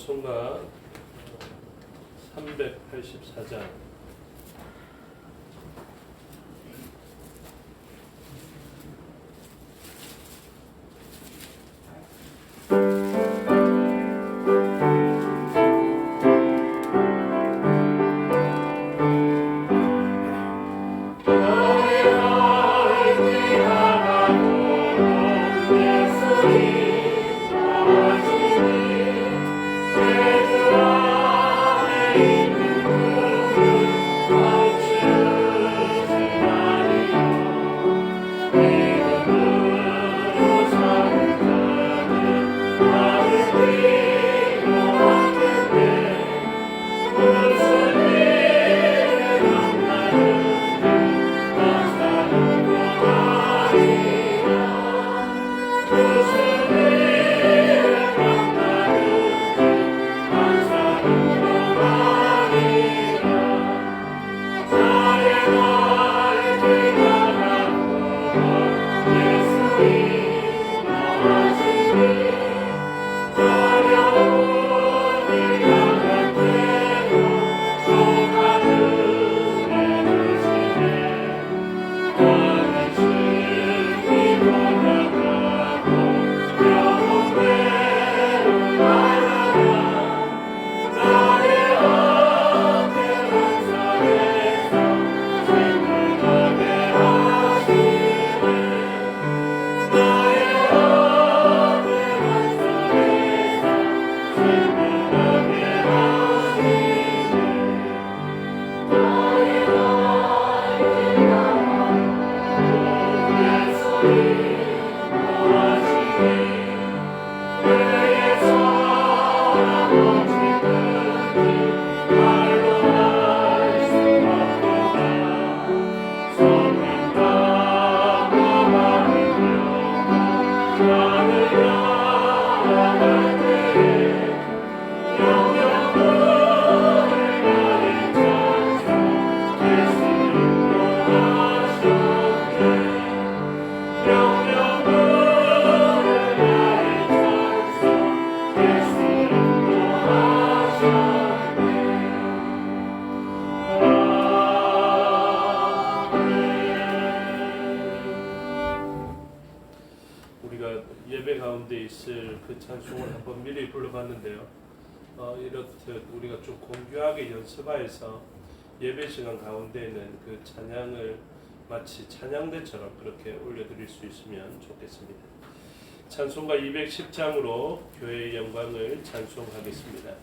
찬송가 384장 예배 가운데 있을 그 찬송을 한번 미리 불러봤는데요. 이렇듯 우리가 좀 공교하게 연습하여서 예배 시간 가운데는 그 찬양을 마치 찬양대처럼 그렇게 올려드릴 수 있으면 좋겠습니다. 찬송가 210장으로 교회의 영광을 찬송하겠습니다.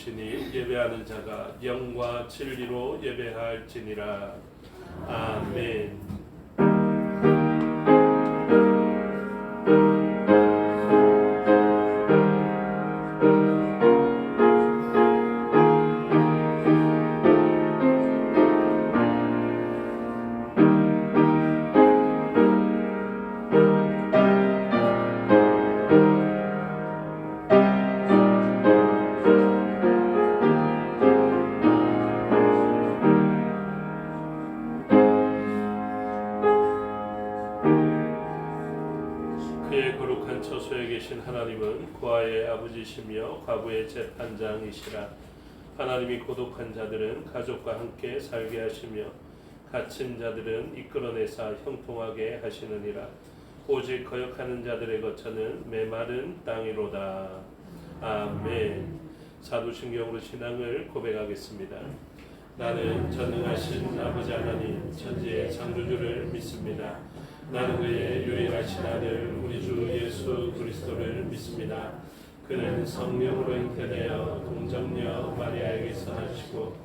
이시니 예배하는 자가 영과 진리로 예배할지니라. 아멘. 그의 거룩한 처소에 계신 하나님은 구하의 아버지시며 과부의 재판장이시라. 하나님이 고독한 자들은 가족과 함께 살게 하시며 갇힌 자들은 이끌어내사 형통하게 하시느니라. 오직 거역하는 자들의 거처는 메마른 땅이로다. 아멘. 사도신경으로 신앙을 고백하겠습니다. 나는 전능하신 아버지 하나님 천지의 창조주를 믿습니다. 나는 그의 유일하신 아들 우리 주 예수 그리스도를 믿습니다. 그는 성령으로 잉태되어 동정녀 마리아에게서 나시고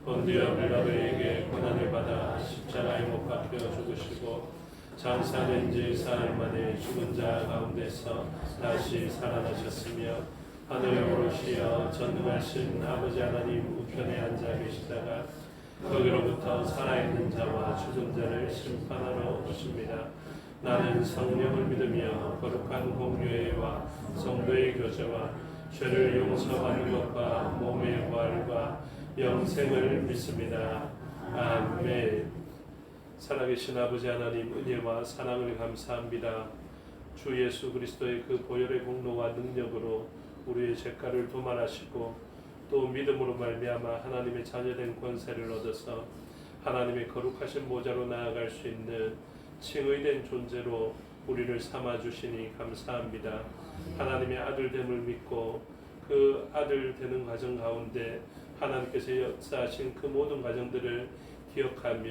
본디오 빌라도에게 고난을 받아 십자가에 못 박혀 죽으시고 장사된 지 사흘 만에 죽은 자 가운데서 다시 살아나셨으며 하늘에 오르시어 전능하신 아버지 하나님 우편에 앉아 계시다가 거기로부터 살아있는 자와 죽은 자를 심판하러 오십니다. 나는 성령을 믿으며 거룩한 공유회와 성도의 교제와 죄를 용서하는 것과 몸의 부활과 영생을 믿습니다. 아멘. 살아계신 아버지 하나님 은혜와 사랑을 감사합니다. 주 예수 그리스도의 그 보혈의 공로와 능력으로 우리의 죄가를 도말하시고 또 믿음으로 말미암아 하나님의 자녀된 권세를 얻어서 하나님의 거룩하신 보좌로 나아갈 수 있는 칭의된 존재로 우리를 삼아주시니 감사합니다. 하나님의 아들됨을 믿고 그 아들 되는 과정 가운데 하나님께서 역사하신 그 모든 과정들을 기억하며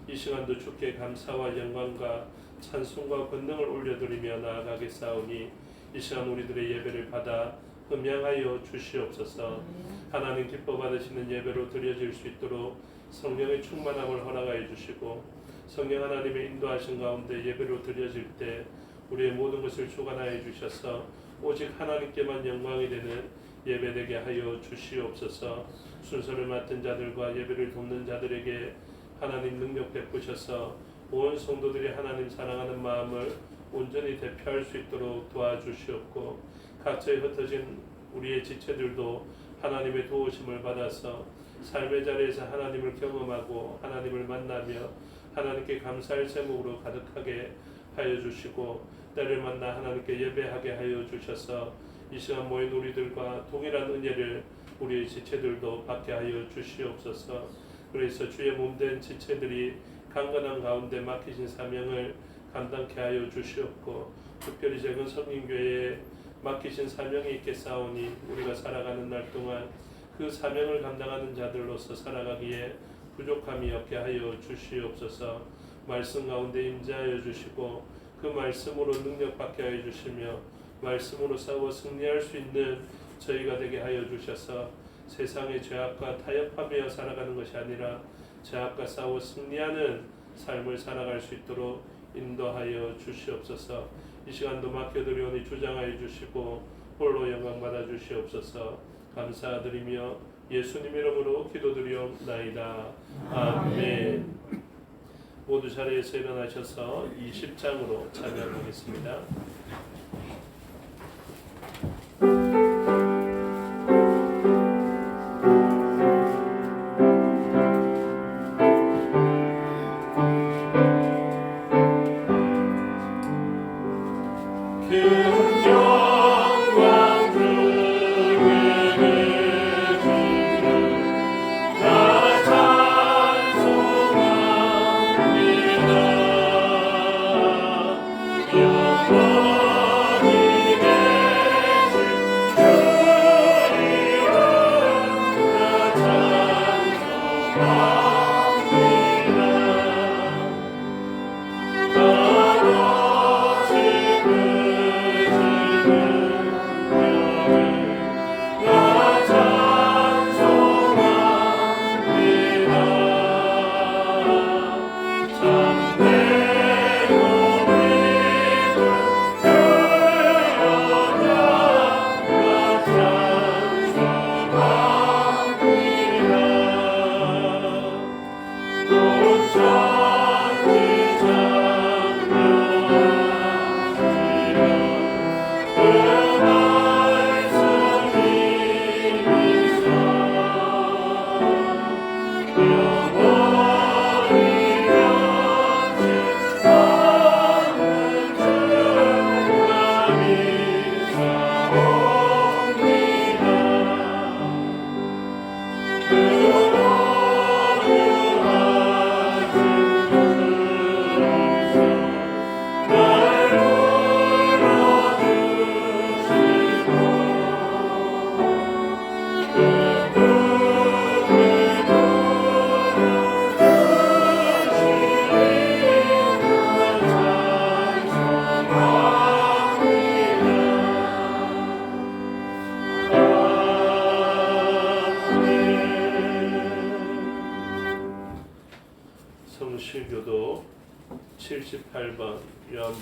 이 시간도 주께 감사와 영광과 찬송과 권능을 올려드리며 나아가겠사오니 이 시간 우리들의 예배를 받아 흠양하여 주시옵소서. 하나님 기뻐 받으시는 예배로 드려질 수 있도록 성령의 충만함을 허락하여 주시고 성령 하나님의 인도하신 가운데 예배로 드려질 때 우리의 모든 것을 주관하여 주셔서 오직 하나님께만 영광이 되는 예배되게 하여 주시옵소서. 순서를 맡은 자들과 예배를 돕는 자들에게 하나님 능력 베푸셔서 온 성도들이 하나님 사랑하는 마음을 온전히 대표할 수 있도록 도와주시옵고 각처에 흩어진 우리의 지체들도 하나님의 도우심을 받아서 삶의 자리에서 하나님을 경험하고 하나님을 만나며 하나님께 감사할 제목으로 가득하게 하여 주시고 때를 만나 하나님께 예배하게 하여 주셔서 이 시간 모인 우리들과 동일한 은혜를 우리의 지체들도 받게 하여 주시옵소서. 그래서 주의 몸된 지체들이 강건한 가운데 맡기신 사명을 감당케 하여 주시옵고 특별히 작은 성인교회에 맡기신 사명이 있겠사오니 우리가 살아가는 날 동안 그 사명을 감당하는 자들로서 살아가기에 부족함이 없게 하여 주시옵소서. 말씀 가운데 임재하여 주시고 그 말씀으로 능력받게 하여 주시며 말씀으로 싸워 승리할 수 있는 저희가 되게 하여 주셔서 세상의 죄악과 타협하며 살아가는 것이 아니라 죄악과 싸워 승리하는 삶을 살아갈 수 있도록 인도하여 주시옵소서. 이 시간도 맡겨드리오니 주장하여 주시고 홀로 영광 받아 주시옵소서. 감사드리며 예수님 이름으로 기도드리옵나이다. 아멘. 모두 자리에서 일어나셔서 20장으로 참여하겠습니다.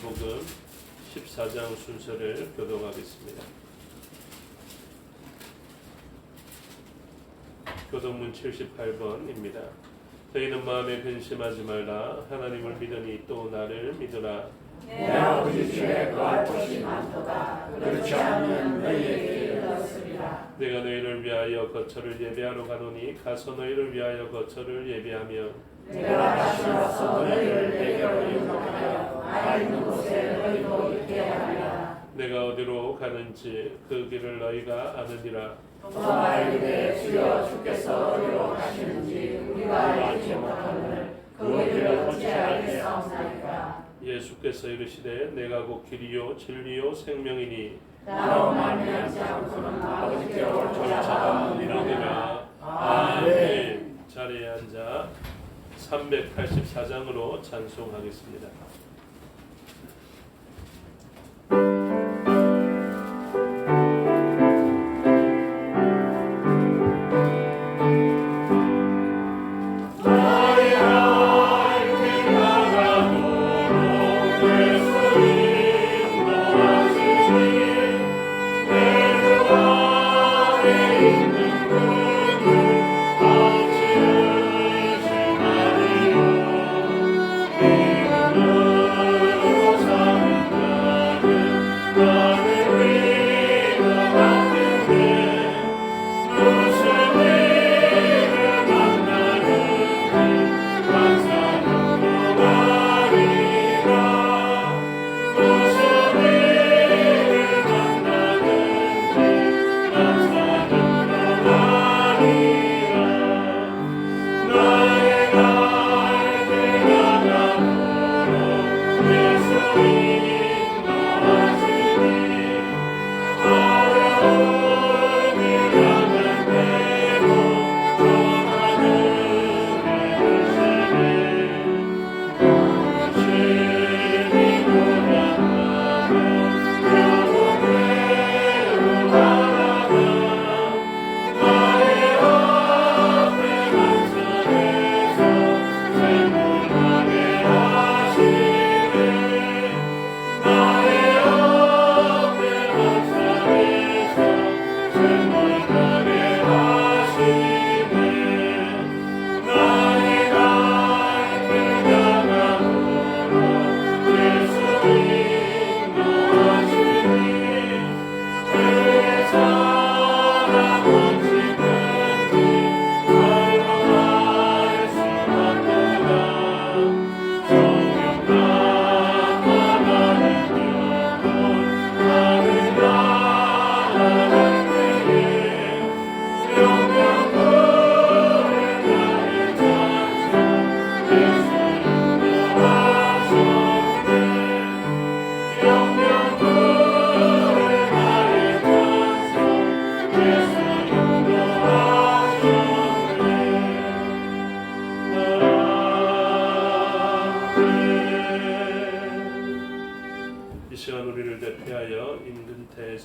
요한복음 14장 순서를 교독하겠습니다. 교독문 78번입니다. 너희는 마음에 근심하지 말라. 하나님을 믿으니 또 나를 믿으라. 내 아버지 집에 거할 곳이 많도다. 그렇지 않으면 너희에게 이르렀으리라. 내가 너희를 위하여 거처를 예배하러 가노니 가서 너희를 위하여 거처를 예배하며 내가 다시 와서 너희를 내게로 인도하여 나 있는 곳에 너희도 있게 하리라. 내가 어디로 가는지 그 길을 너희가 아느니라. 또 말이되 주여 주께서 어디로 가시는지 우리가 알지 못하거늘 그 길을 어찌 알겠사옵나이까. 예수께서 이르시되 내가 곧 길이요 진리요 생명이니 나로 말미암지 않고는 아버지께 올 자가 없느니라. 아멘. 자리에 앉아 384장으로 찬송하겠습니다.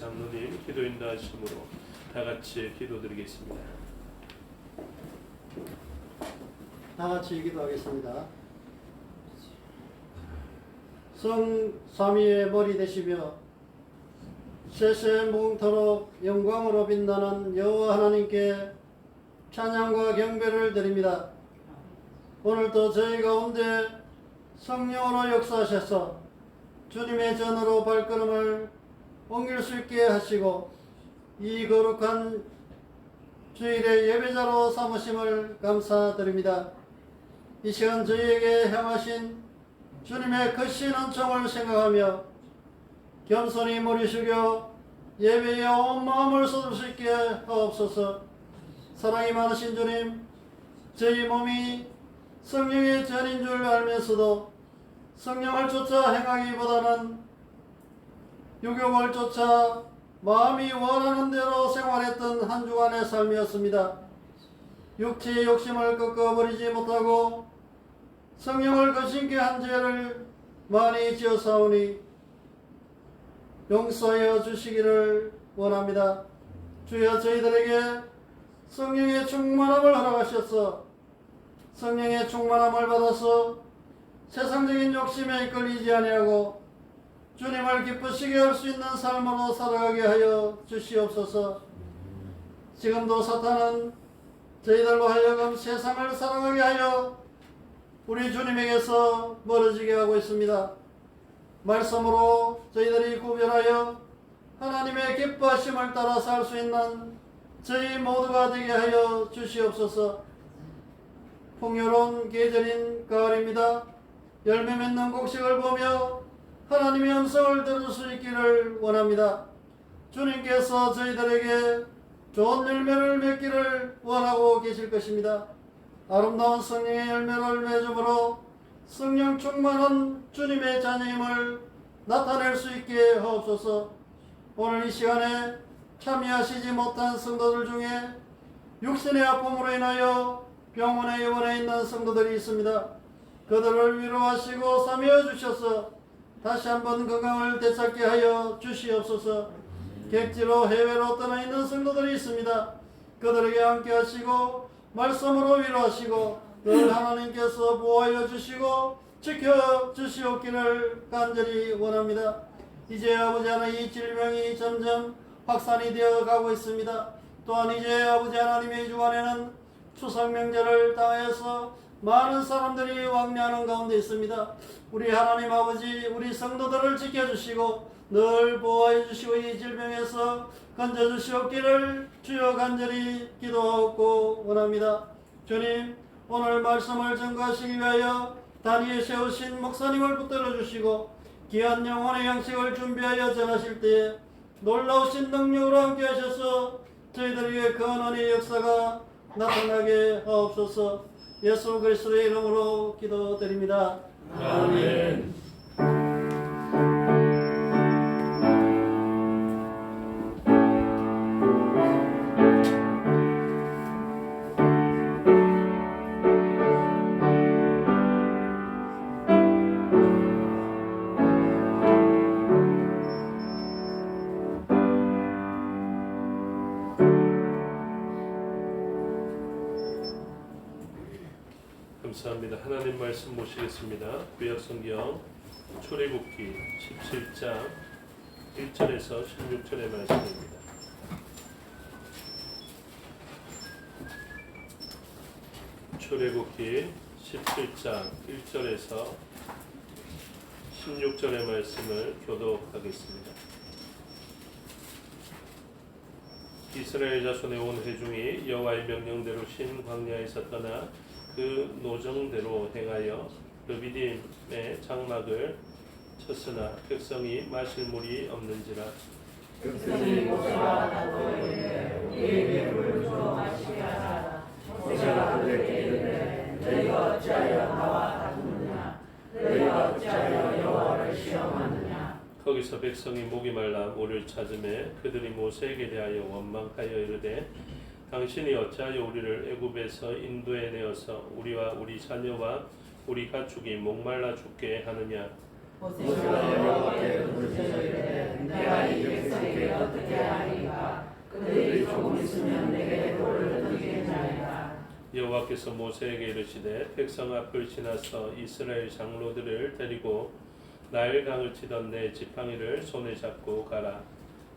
장로님 기도 인도하심으로 다 같이 기도드리겠습니다. 다 같이 기도하겠습니다. 성 삼위의 머리 되시며 세세 무궁토록 영광으로 빛나는 여호와 하나님께 찬양과 경배를 드립니다. 오늘도 저희 가운데 성령으로 역사하셔서 주님의 전으로 발걸음을 옮길 수 있게 하시고 이 거룩한 주일의 예배자로 삼으심을 감사드립니다. 이 시간 저희에게 향하신 주님의 크신 은총을 생각하며 겸손히 머리 숙여 예배에 온 마음을 쏟을 수 있게 하옵소서. 사랑이 많으신 주님, 저희 몸이 성령의 전인 줄 알면서도 성령을 쫓아 행하기보다는 유욕을 쫓아 마음이 원하는 대로 생활했던 한 주간의 삶이었습니다. 육체의 욕심을 꺾어버리지 못하고 성령을 거신케 한 죄를 많이 지었사오니 용서하여 주시기를 원합니다. 주여 저희들에게 성령의 충만함을 허락하셔서 성령의 충만함을 받아서 세상적인 욕심에 이끌리지 아니하고 하나님을 기쁘시게 할 수 있는 삶으로 살아가게 하여 주시옵소서. 지금도 사탄은 저희들로 하여금 세상을 살아가게 하여 우리 주님에게서 멀어지게 하고 있습니다. 말씀으로 저희들이 구별하여 하나님의 기뻐하심을 따라 살 수 있는 저희 모두가 되게 하여 주시옵소서. 풍요로운 계절인 가을입니다. 열매 맺는 곡식을 보며 하나님의 음성을 들을 수 있기를 원합니다. 주님께서 저희들에게 좋은 열매를 맺기를 원하고 계실 것입니다. 아름다운 성령의 열매를 맺음으로 성령 충만한 주님의 자녀임을 나타낼 수 있게 하옵소서. 오늘 이 시간에 참여하시지 못한 성도들 중에 육신의 아픔으로 인하여 병원에 입원해 있는 성도들이 있습니다. 그들을 위로하시고 사미해 주셔서 다시 한번 건강을 되찾게 하여 주시옵소서. 객지로 해외로 떠나 있는 성도들이 있습니다. 그들에게 함께 하시고 말씀으로 위로하시고 늘 하나님께서 보호하여 주시고 지켜 주시옵기를 간절히 원합니다. 이제 아버지 하나님 이 질병이 점점 확산이 되어 가고 있습니다. 또한 이제 아버지 하나님의 주안에는 추석 명절을 당해서 많은 사람들이 왕래하는 가운데 있습니다. 우리 하나님 아버지 우리 성도들을 지켜주시고 늘 보호해 주시고 이 질병에서 건져주시옵기를 주여 간절히 기도하고 원합니다. 주님 오늘 말씀을 전가하시기 위하여 단위에 세우신 목사님을 붙들어 주시고 귀한 영혼의 양식을 준비하여 전하실 때에 놀라우신 능력으로 함께 하셔서 저희들에게 근원의 역사가 나타나게 하옵소서. 예수 그리스도의 이름으로 기도드립니다. 아멘. 감사합니다. 하나님 말씀 모시겠습니다. 구약성경 출애굽기 17장 1절에서 16절의 말씀입니다. 출애굽기 17장 1절에서 16절의 말씀을 교독하겠습니다. 이스라엘 자손의 온 회중이 여호와의 명령대로 신 광야에서 떠나 그 노정대로 행하여 르비딤의 장막을 쳤으나 백성이 마실 물이 없는지라. 백성이 모세와 나더러 우리에게 물을 주어 마시게 하라. 모세가 그들에게 이르되 너희가 어찌하여 나와 다투느냐. 너희가 어찌하여 여호와를 시험하느냐. 거기서 백성이 목이 말라 물을 찾으매 그들이 모세에게 대하여 원망하여 이르되 당신이 어찌하여 우리를 애굽에서 인도해 내어서 우리와 우리 자녀와 우리 가축이 목말라 죽게 하느냐. 모세가 여호와께 물으셔 이르되 내가 이 백성에게 어떻게 하리까. 그들이 조금 있으면 내게 돌을 던지겠나이다. 여호와께서 모세에게 이르시되 백성 앞을 지나서 이스라엘 장로들을 데리고 나일강을 치던 내 지팡이를 손에 잡고 가라.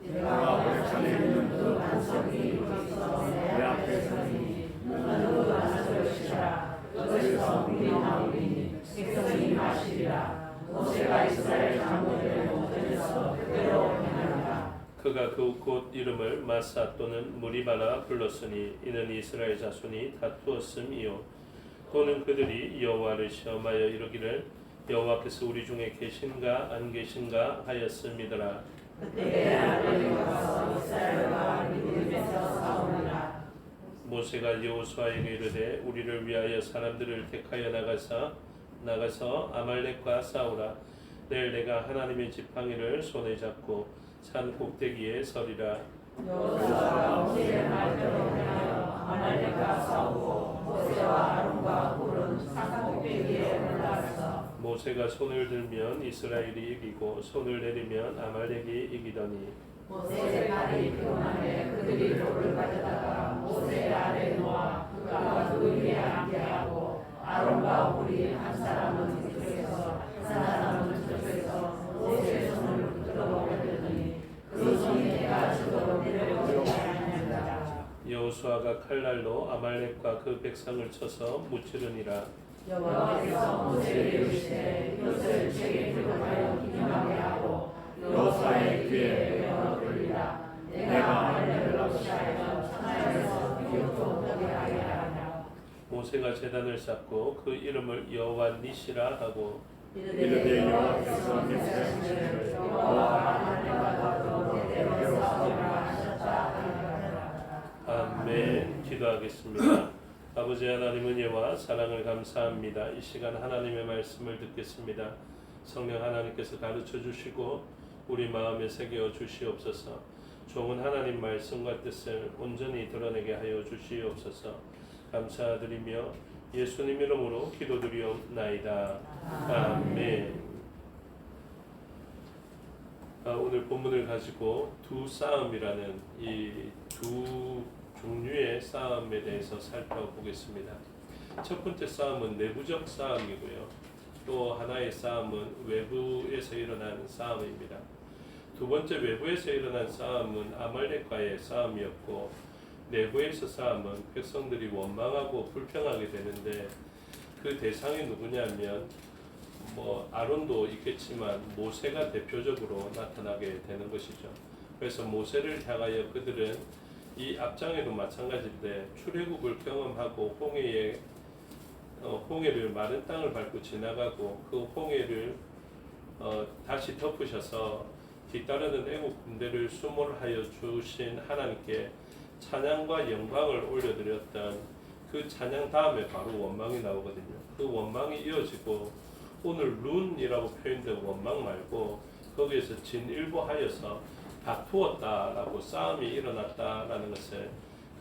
내가 벌창에 있는 그 반석이 거기서 내 앞에 서니 너는 그 반석을 치라. 그것에서 물이 나오리니 백성이 마시리라. 모세가 이스라엘 장로들의 목전에서 그대로 행하니라. 그가 그 곳 이름을 마사 또는 무리바라 불렀으니 이는 이스라엘 자손이 다투었음이요. 또는 그들이 여호와를 시험하여 이르기를 여호와께서 우리 중에 계신가 안 계신가 하였음이더라. 그때 아벨이 와서 이스라엘과 미디안에서 싸우니라. 모세가 여호수아에게 이르되 우리를 위하여 사람들을 택하여 나가서 아말렉과 싸우라. 내일 내가 하나님의 지팡이를 손에 잡고 산 꼭대기에 서리라. 여호수아가 모세의 말대로 행하여 아말렉과 싸우고 모세와 아론과 홀은 산 꼭대기에 올라갔어. 모세가 손을 들면 이스라엘이 이기고 손을 내리면 아말렉이 이기더니 모세의 발이 피곤하게 그들이 돌을 가져다가 모세 아래 놓아 그가 그 위에 앉게하고 아론과 홀이 한 사람은 이쪽에서 한 사람은 저쪽에서 모세의 손을 붙들어 여호와가 칼날로 아말렉과 그 백성을 쳐서 무찌르니라. 여호와께서 모세에게 이르시되 이것을 제게 들고가여 기념하게 하고 여호수아의 귀에 열어 들리라. 내가 아말렉을 없이하여 천하에서 기억도 못하게 하게 하리라. 모세가 제단을 쌓고 그 이름을 여호와 니시라 하고 이르되 여호와께서 맹세하시기를 여호와가 아말렉과 더불어 때때로 싸우리라 하셨다 하니라. 아멘. 기도하겠습니다. 아버지 하나님 은혜와 사랑을 감사합니다. 이 시간 하나님의 말씀을 듣겠습니다. 성령 하나님께서 가르쳐 주시고 우리 마음에 새겨 주시옵소서. 좋은 하나님 말씀과 뜻을 온전히 드러내게 하여 주시옵소서. 감사드리며 예수님 이름으로 기도드리옵나이다. 아멘. 오늘 본문을 가지고 두 싸움이라는 이 두 종류의 싸움에 대해서 살펴보겠습니다. 첫 번째 싸움은 내부적 싸움이고요. 또 하나의 싸움은 외부에서 일어난 싸움입니다. 두 번째 외부에서 일어난 싸움은 아말렉과의 싸움이었고 내부에서 싸움은 백성들이 원망하고 불평하게 되는데 그 대상이 누구냐면 아론도 있겠지만 모세가 대표적으로 나타나게 되는 것이죠. 그래서 모세를 향하여 그들은 이 앞장에도 마찬가지인데 출애굽을 경험하고 홍해를 마른 땅을 밟고 지나가고 그 홍해를 다시 덮으셔서 뒤따르는 애국 군대를 수몰하여 주신 하나님께 찬양과 영광을 올려드렸던 그 찬양 다음에 바로 원망이 나오거든요. 그 원망이 이어지고 오늘 룬이라고 표현된 원망 말고 거기에서 진일보하여서 다투었다라고 싸움이 일어났다라는 것을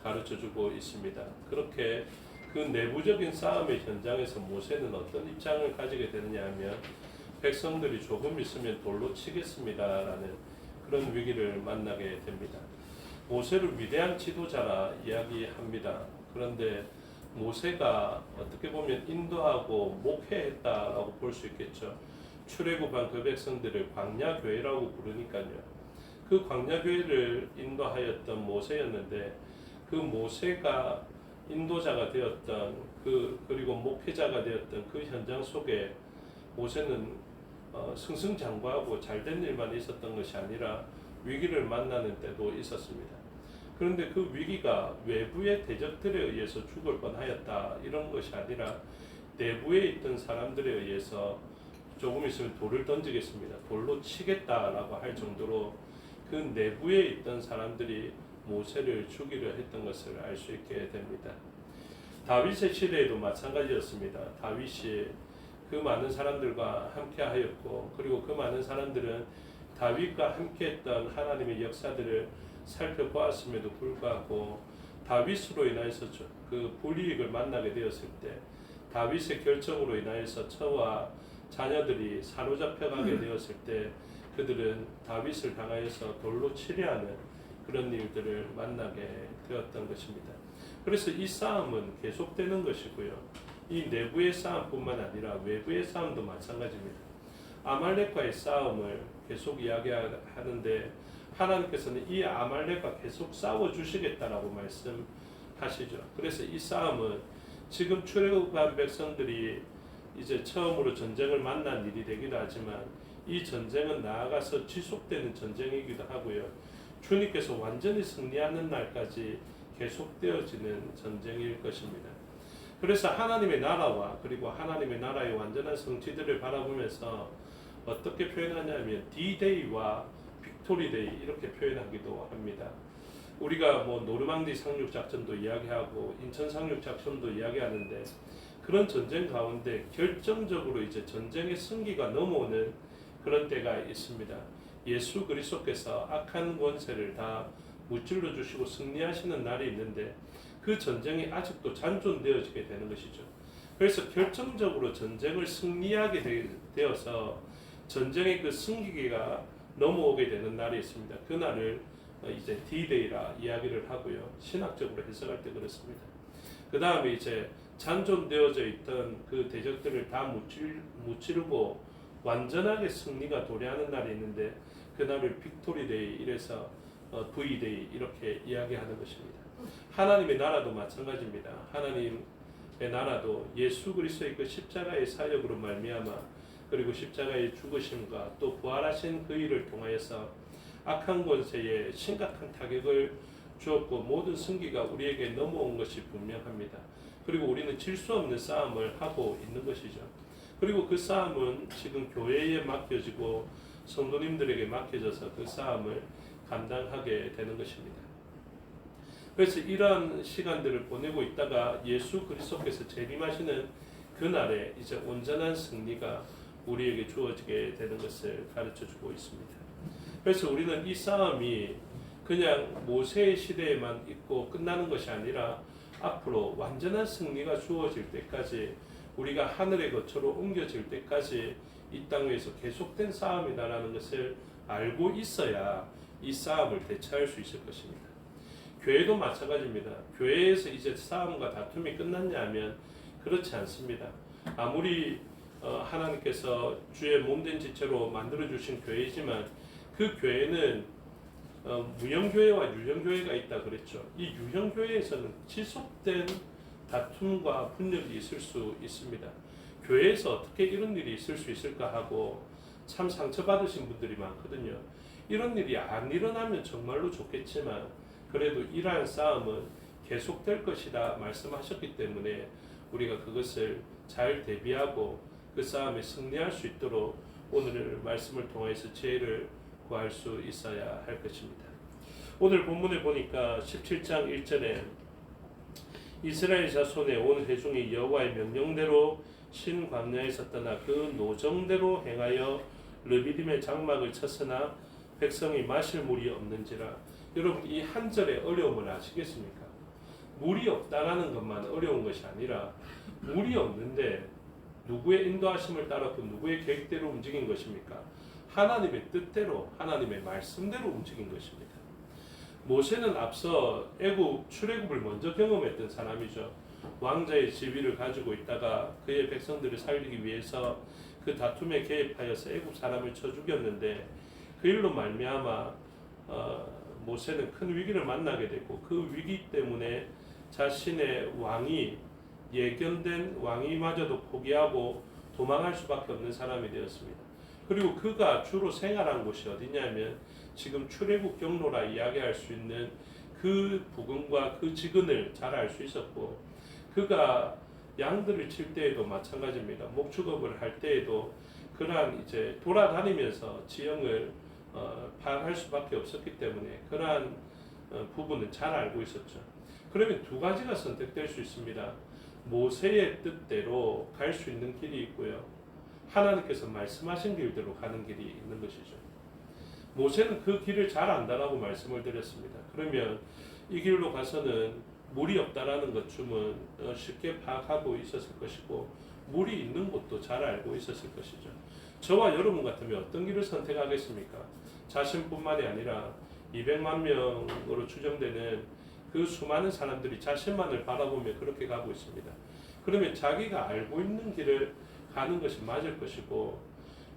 가르쳐주고 있습니다. 그렇게 그 내부적인 싸움의 현장에서 모세는 어떤 입장을 가지게 되느냐 하면 백성들이 조금 있으면 돌로 치겠습니다라는 그런 위기를 만나게 됩니다. 모세를 위대한 지도자라 이야기합니다. 그런데 모세가 어떻게 보면 인도하고 목회했다라고 볼 수 있겠죠. 출애굽한 그 백성들을 광야교회라고 부르니까요. 그 광야교회를 인도하였던 모세였는데 그 모세가 인도자가 되었던 그리고 목회자가 되었던 그 현장 속에 모세는 승승장구하고 잘된 일만 있었던 것이 아니라 위기를 만나는 때도 있었습니다. 그런데 그 위기가 외부의 대적들에 의해서 죽을 뻔하였다 이런 것이 아니라 내부에 있던 사람들에 의해서 조금 있으면 돌을 던지겠습니다. 돌로 치겠다라고 할 정도로 그 내부에 있던 사람들이 모세를 죽이려 했던 것을 알 수 있게 됩니다. 다윗의 시대에도 마찬가지였습니다. 다윗이 그 많은 사람들과 함께 하였고 그리고 그 많은 사람들은 다윗과 함께했던 하나님의 역사들을 살펴보았음에도 불구하고 다윗으로 인하여서 그 불이익을 만나게 되었을 때 다윗의 결정으로 인하여서 처와 자녀들이 사로잡혀가게 되었을 때 그들은 다윗을 향하여서 돌로 치려 하는 그런 일들을 만나게 되었던 것입니다. 그래서 이 싸움은 계속되는 것이고요. 이 내부의 싸움뿐만 아니라 외부의 싸움도 마찬가지입니다. 아말렉과의 싸움을 계속 이야기하는데 하나님께서는 이 아말렉과 계속 싸워주시겠다라고 말씀하시죠. 그래서 이 싸움은 지금 출애굽한 백성들이 이제 처음으로 전쟁을 만난 일이 되기도 하지만 이 전쟁은 나아가서 지속되는 전쟁이기도 하고요. 주님께서 완전히 승리하는 날까지 계속되어지는 전쟁일 것입니다. 그래서 하나님의 나라와 그리고 하나님의 나라의 완전한 성취들을 바라보면서 어떻게 표현하냐면 D-Day와 빅토리-데이 이렇게 표현하기도 합니다. 우리가 노르망디 상륙 작전도 이야기하고 인천 상륙 작전도 이야기하는데 그런 전쟁 가운데 결정적으로 이제 전쟁의 승기가 넘어오는 그런 때가 있습니다. 예수 그리스도께서 악한 권세를 다 무찔러 주시고 승리하시는 날이 있는데 그 전쟁이 아직도 잔존되어지게 되는 것이죠. 그래서 결정적으로 전쟁을 승리하게 되어서 전쟁의 그 승기가 넘어오게 되는 날이 있습니다. 그 날을 이제 D-Day라 이야기를 하고요. 신학적으로 해석할 때 그렇습니다. 그 다음에 이제 잔존되어져 있던 그 대적들을 다 무찌르고 완전하게 승리가 도래하는 날이 있는데 그날을 빅토리 데이 이래서 V-Day 이렇게 이야기하는 것입니다. 하나님의 나라도 마찬가지입니다. 하나님의 나라도 예수 그리스도의 그 십자가의 사역으로 말미암아 그리고 십자가의 죽으심과 또 부활하신 그 일을 통하여서 악한 권세에 심각한 타격을 주었고 모든 승기가 우리에게 넘어온 것이 분명합니다. 그리고 우리는 질 수 없는 싸움을 하고 있는 것이죠. 그리고 그 싸움은 지금 교회에 맡겨지고 성도님들에게 맡겨져서 그 싸움을 감당하게 되는 것입니다. 그래서 이러한 시간들을 보내고 있다가 예수 그리스도께서 재림하시는 그날에 이제 온전한 승리가 우리에게 주어지게 되는 것을 가르쳐주고 있습니다. 그래서 우리는 이 싸움이 그냥 모세의 시대에만 있고 끝나는 것이 아니라 앞으로 완전한 승리가 주어질 때까지 우리가 하늘의 거처로 옮겨질 때까지 이 땅 위에서 계속된 싸움이다라는 것을 알고 있어야 이 싸움을 대처할 수 있을 것입니다. 교회도 마찬가지입니다. 교회에서 이제 싸움과 다툼이 끝났냐면 그렇지 않습니다. 아무리 하나님께서 주의 몸된 지체로 만들어주신 교회이지만 그 교회는 무형교회와 유형교회가 있다 그랬죠. 이 유형교회에서는 지속된 다툼과 분열이 있을 수 있습니다. 교회에서 어떻게 이런 일이 있을 수 있을까 하고 참 상처받으신 분들이 많거든요. 이런 일이 안 일어나면 정말로 좋겠지만 그래도 이러한 싸움은 계속될 것이다 말씀하셨기 때문에 우리가 그것을 잘 대비하고 그 싸움에 승리할 수 있도록 오늘 말씀을 통해서 지혜를 구할 수 있어야 할 것입니다. 오늘 본문에 보니까 17장 1절에 이스라엘 자손의 온 회중이 여호와의 명령대로 신 광야에서 떠나 그 노정대로 행하여 르비딤의 장막을 쳤으나 백성이 마실 물이 없는지라. 여러분 이 한 절의 어려움을 아시겠습니까? 물이 없다라는 것만 어려운 것이 아니라 물이 없는데 누구의 인도하심을 따랐고 누구의 계획대로 움직인 것입니까? 하나님의 뜻대로 하나님의 말씀대로 움직인 것입니다. 모세는 앞서 애굽 출애굽을 먼저 경험했던 사람이죠. 왕자의 지위를 가지고 있다가 그의 백성들을 살리기 위해서 그 다툼에 개입하여서 애굽 사람을 쳐 죽였는데 그 일로 말미암아 모세는 큰 위기를 만나게 되고 그 위기 때문에 자신의 왕이 예견된 왕위마저도 포기하고 도망할 수밖에 없는 사람이 되었습니다. 그리고 그가 주로 생활한 곳이 어디냐면 지금 출애굽 경로라 이야기할 수 있는 그 부근과 그 지근을 잘 알 수 있었고 그가 양들을 칠 때에도 마찬가지입니다. 목축업을 할 때에도 그러한 이제 돌아다니면서 지형을 파악할 수밖에 없었기 때문에 그러한 부분은 잘 알고 있었죠. 그러면 두 가지가 선택될 수 있습니다. 모세의 뜻대로 갈 수 있는 길이 있고요. 하나님께서 말씀하신 길대로 가는 길이 있는 것이죠. 모세는 그 길을 잘 안다라고 말씀을 드렸습니다. 그러면 이 길로 가서는 물이 없다라는 것쯤은 쉽게 파악하고 있었을 것이고 물이 있는 곳도 잘 알고 있었을 것이죠. 저와 여러분 같으면 어떤 길을 선택하겠습니까? 자신뿐만이 아니라 200만 명으로 추정되는 그 수많은 사람들이 자신만을 바라보며 그렇게 가고 있습니다. 그러면 자기가 알고 있는 길을 가는 것이 맞을 것이고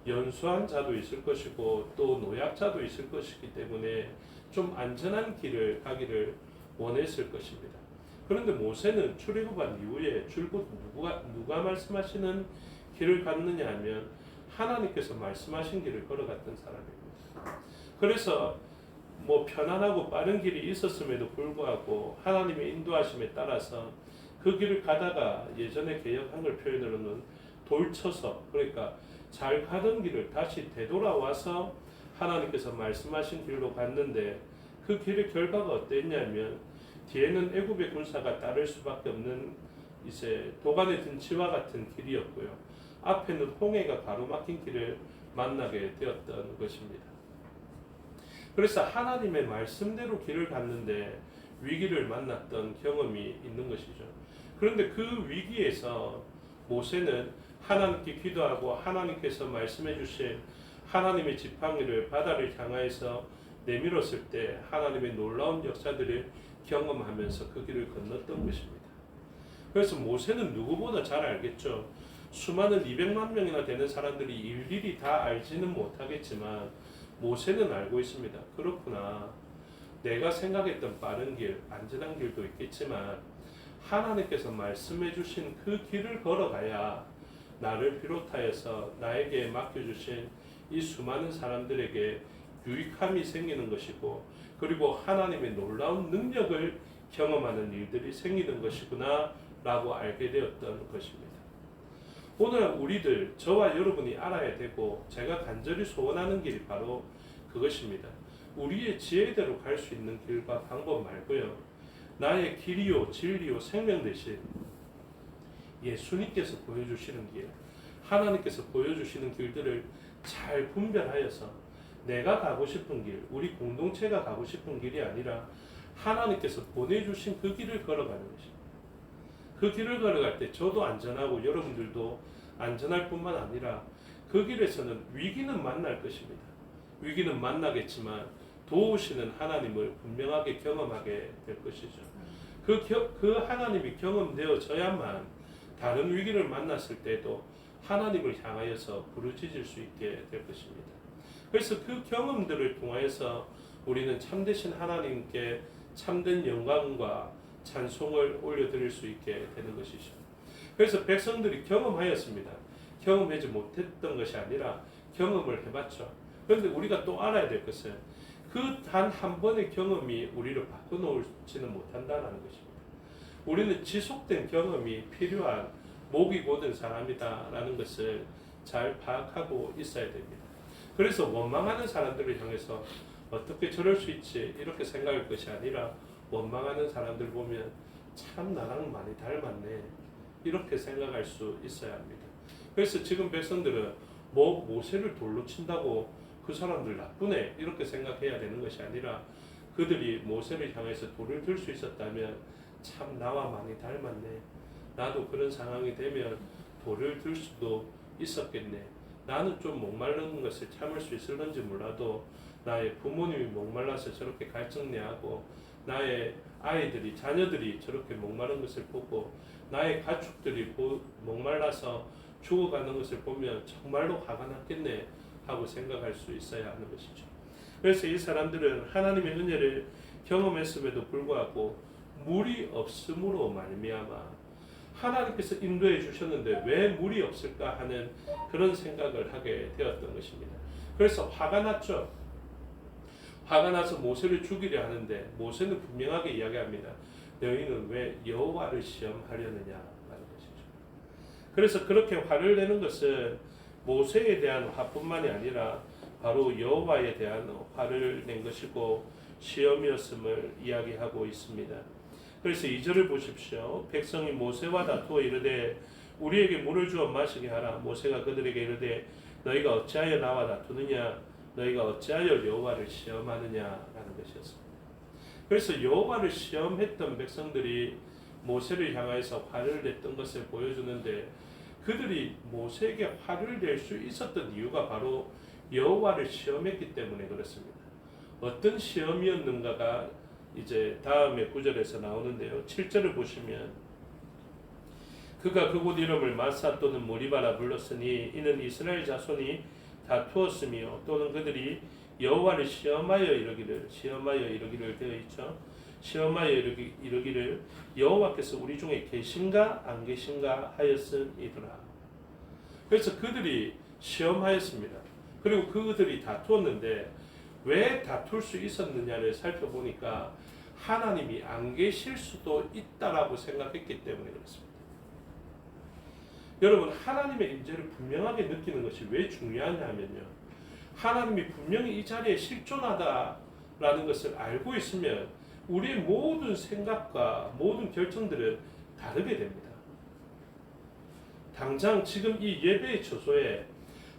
연수한 자도 있을 것이고 또 노약자도 있을 것이기 때문에 좀 안전한 길을 가기를 원했을 것입니다. 그런데 모세는 출애굽한 이후에 줄곧 누가 말씀하시는 길을 갔느냐 하면 하나님께서 말씀하신 길을 걸어갔던 사람입니다. 그래서 편안하고 빠른 길이 있었음에도 불구하고 하나님의 인도하심에 따라서 그 길을 가다가 예전에 개역 한글 표현으로는 돌쳐서 그러니까 잘 가던 길을 다시 되돌아와서 하나님께서 말씀하신 길로 갔는데 그 길의 결과가 어땠냐면 뒤에는 애굽의 군사가 따를 수밖에 없는 이제 도간에 든 지와 같은 길이었고요. 앞에는 홍해가 가로막힌 길을 만나게 되었던 것입니다. 그래서 하나님의 말씀대로 길을 갔는데 위기를 만났던 경험이 있는 것이죠. 그런데 그 위기에서 모세는 하나님께 기도하고 하나님께서 말씀해 주신 하나님의 지팡이를 바다를 향하여서 내밀었을 때 하나님의 놀라운 역사들을 경험하면서 그 길을 건넜던 것입니다. 그래서 모세는 누구보다 잘 알겠죠. 수많은 200만 명이나 되는 사람들이 일일이 다 알지는 못하겠지만 모세는 알고 있습니다. 그렇구나. 내가 생각했던 빠른 길, 안전한 길도 있겠지만 하나님께서 말씀해 주신 그 길을 걸어가야 나를 비롯하여서 나에게 맡겨주신 이 수많은 사람들에게 유익함이 생기는 것이고, 그리고 하나님의 놀라운 능력을 경험하는 일들이 생기는 것이구나 라고 알게 되었던 것입니다. 오늘 우리들, 저와 여러분이 알아야 되고 제가 간절히 소원하는 길이 바로 그것입니다. 우리의 지혜대로 갈 수 있는 길과 방법 말고요, 나의 길이요 진리요 생명 되신 예수님께서 보여주시는 길, 하나님께서 보여주시는 길들을 잘 분별하여서 내가 가고 싶은 길, 우리 공동체가 가고 싶은 길이 아니라 하나님께서 보내주신 그 길을 걸어가는 것입니다. 그 길을 걸어갈 때 저도 안전하고 여러분들도 안전할 뿐만 아니라 그 길에서는 위기는 만날 것입니다. 위기는 만나겠지만 도우시는 하나님을 분명하게 경험하게 될 것이죠. 그 하나님이 경험되어져야만 다른 위기를 만났을 때도 하나님을 향하여서 부르짖을 수 있게 될 것입니다. 그래서 그 경험들을 통하여서 우리는 참되신 하나님께 참된 영광과 찬송을 올려드릴 수 있게 되는 것이죠. 그래서 백성들이 경험하였습니다. 경험하지 못했던 것이 아니라 경험을 해봤죠. 그런데 우리가 또 알아야 될 것은 그 단 한 번의 경험이 우리를 바꿔놓지는 못한다는 것입니다. 우리는 지속된 경험이 필요한 목이 고든 사람이다라는 것을 잘 파악하고 있어야 됩니다. 그래서 원망하는 사람들을 향해서 어떻게 저럴 수 있지 이렇게 생각할 것이 아니라, 원망하는 사람들 보면 참 나랑 많이 닮았네 이렇게 생각할 수 있어야 합니다. 그래서 지금 백성들은 모세를 돌로 친다고 그 사람들 나쁘네 이렇게 생각해야 되는 것이 아니라, 그들이 모세를 향해서 돌을 들 수 있었다면 참 나와 많이 닮았네, 나도 그런 상황이 되면 돌을 들 수도 있었겠네, 나는 좀 목마른 것을 참을 수 있을런지 몰라도 나의 부모님이 목말라서 저렇게 갈증내하고 나의 아이들이, 자녀들이 저렇게 목마른 것을 보고 나의 가축들이 목말라서 죽어가는 것을 보면 정말로 화가 났겠네 하고 생각할 수 있어야 하는 것이죠. 그래서 이 사람들은 하나님의 은혜를 경험했음에도 불구하고 물이 없음으로 말미암아 하나님께서 인도해 주셨는데 왜 물이 없을까 하는 그런 생각을 하게 되었던 것입니다. 그래서 화가 났죠. 화가 나서 모세를 죽이려 하는데 모세는 분명하게 이야기합니다. 너희는 왜 여호와를 시험하려느냐라는 것이죠. 그래서 그렇게 화를 내는 것은 모세에 대한 화뿐만이 아니라 바로 여호와에 대한 화를 낸 것이고 시험이었음을 이야기하고 있습니다. 그래서 2절을 보십시오. 백성이 모세와 다투어 이르되 우리에게 물을 주어 마시게 하라. 모세가 그들에게 이르되 너희가 어찌하여 나와 다투느냐, 너희가 어찌하여 여호와를 시험하느냐라는 것이었습니다. 그래서 여호와를 시험했던 백성들이 모세를 향하여서 화를 냈던 것을 보여주는데, 그들이 모세에게 화를 낼 수 있었던 이유가 바로 여호와를 시험했기 때문에 그렇습니다. 어떤 시험이었는가가 이제 다음에 9절에서 나오는데요. 7절을 보시면 그가 그곳 이름을 마사 또는 모리바라 불렀으니 이는 이스라엘 자손이 다투었으며 또는 그들이 여호와를 시험하여 이르기를 되어 있죠. 시험하여 이르기를 여호와께서 우리 중에 계신가 안 계신가 하였음이더라. 그래서 그들이 시험하였습니다. 그리고 그들이 다투었는데 왜 다툴 수 있었느냐를 살펴보니까 하나님이 안 계실 수도 있다라고 생각했기 때문에 그렇습니다. 여러분, 하나님의 임재를 분명하게 느끼는 것이 왜 중요하냐면요, 하나님이 분명히 이 자리에 실존하다라는 것을 알고 있으면 우리의 모든 생각과 모든 결정들은 다르게 됩니다. 당장 지금 이 예배의 처소에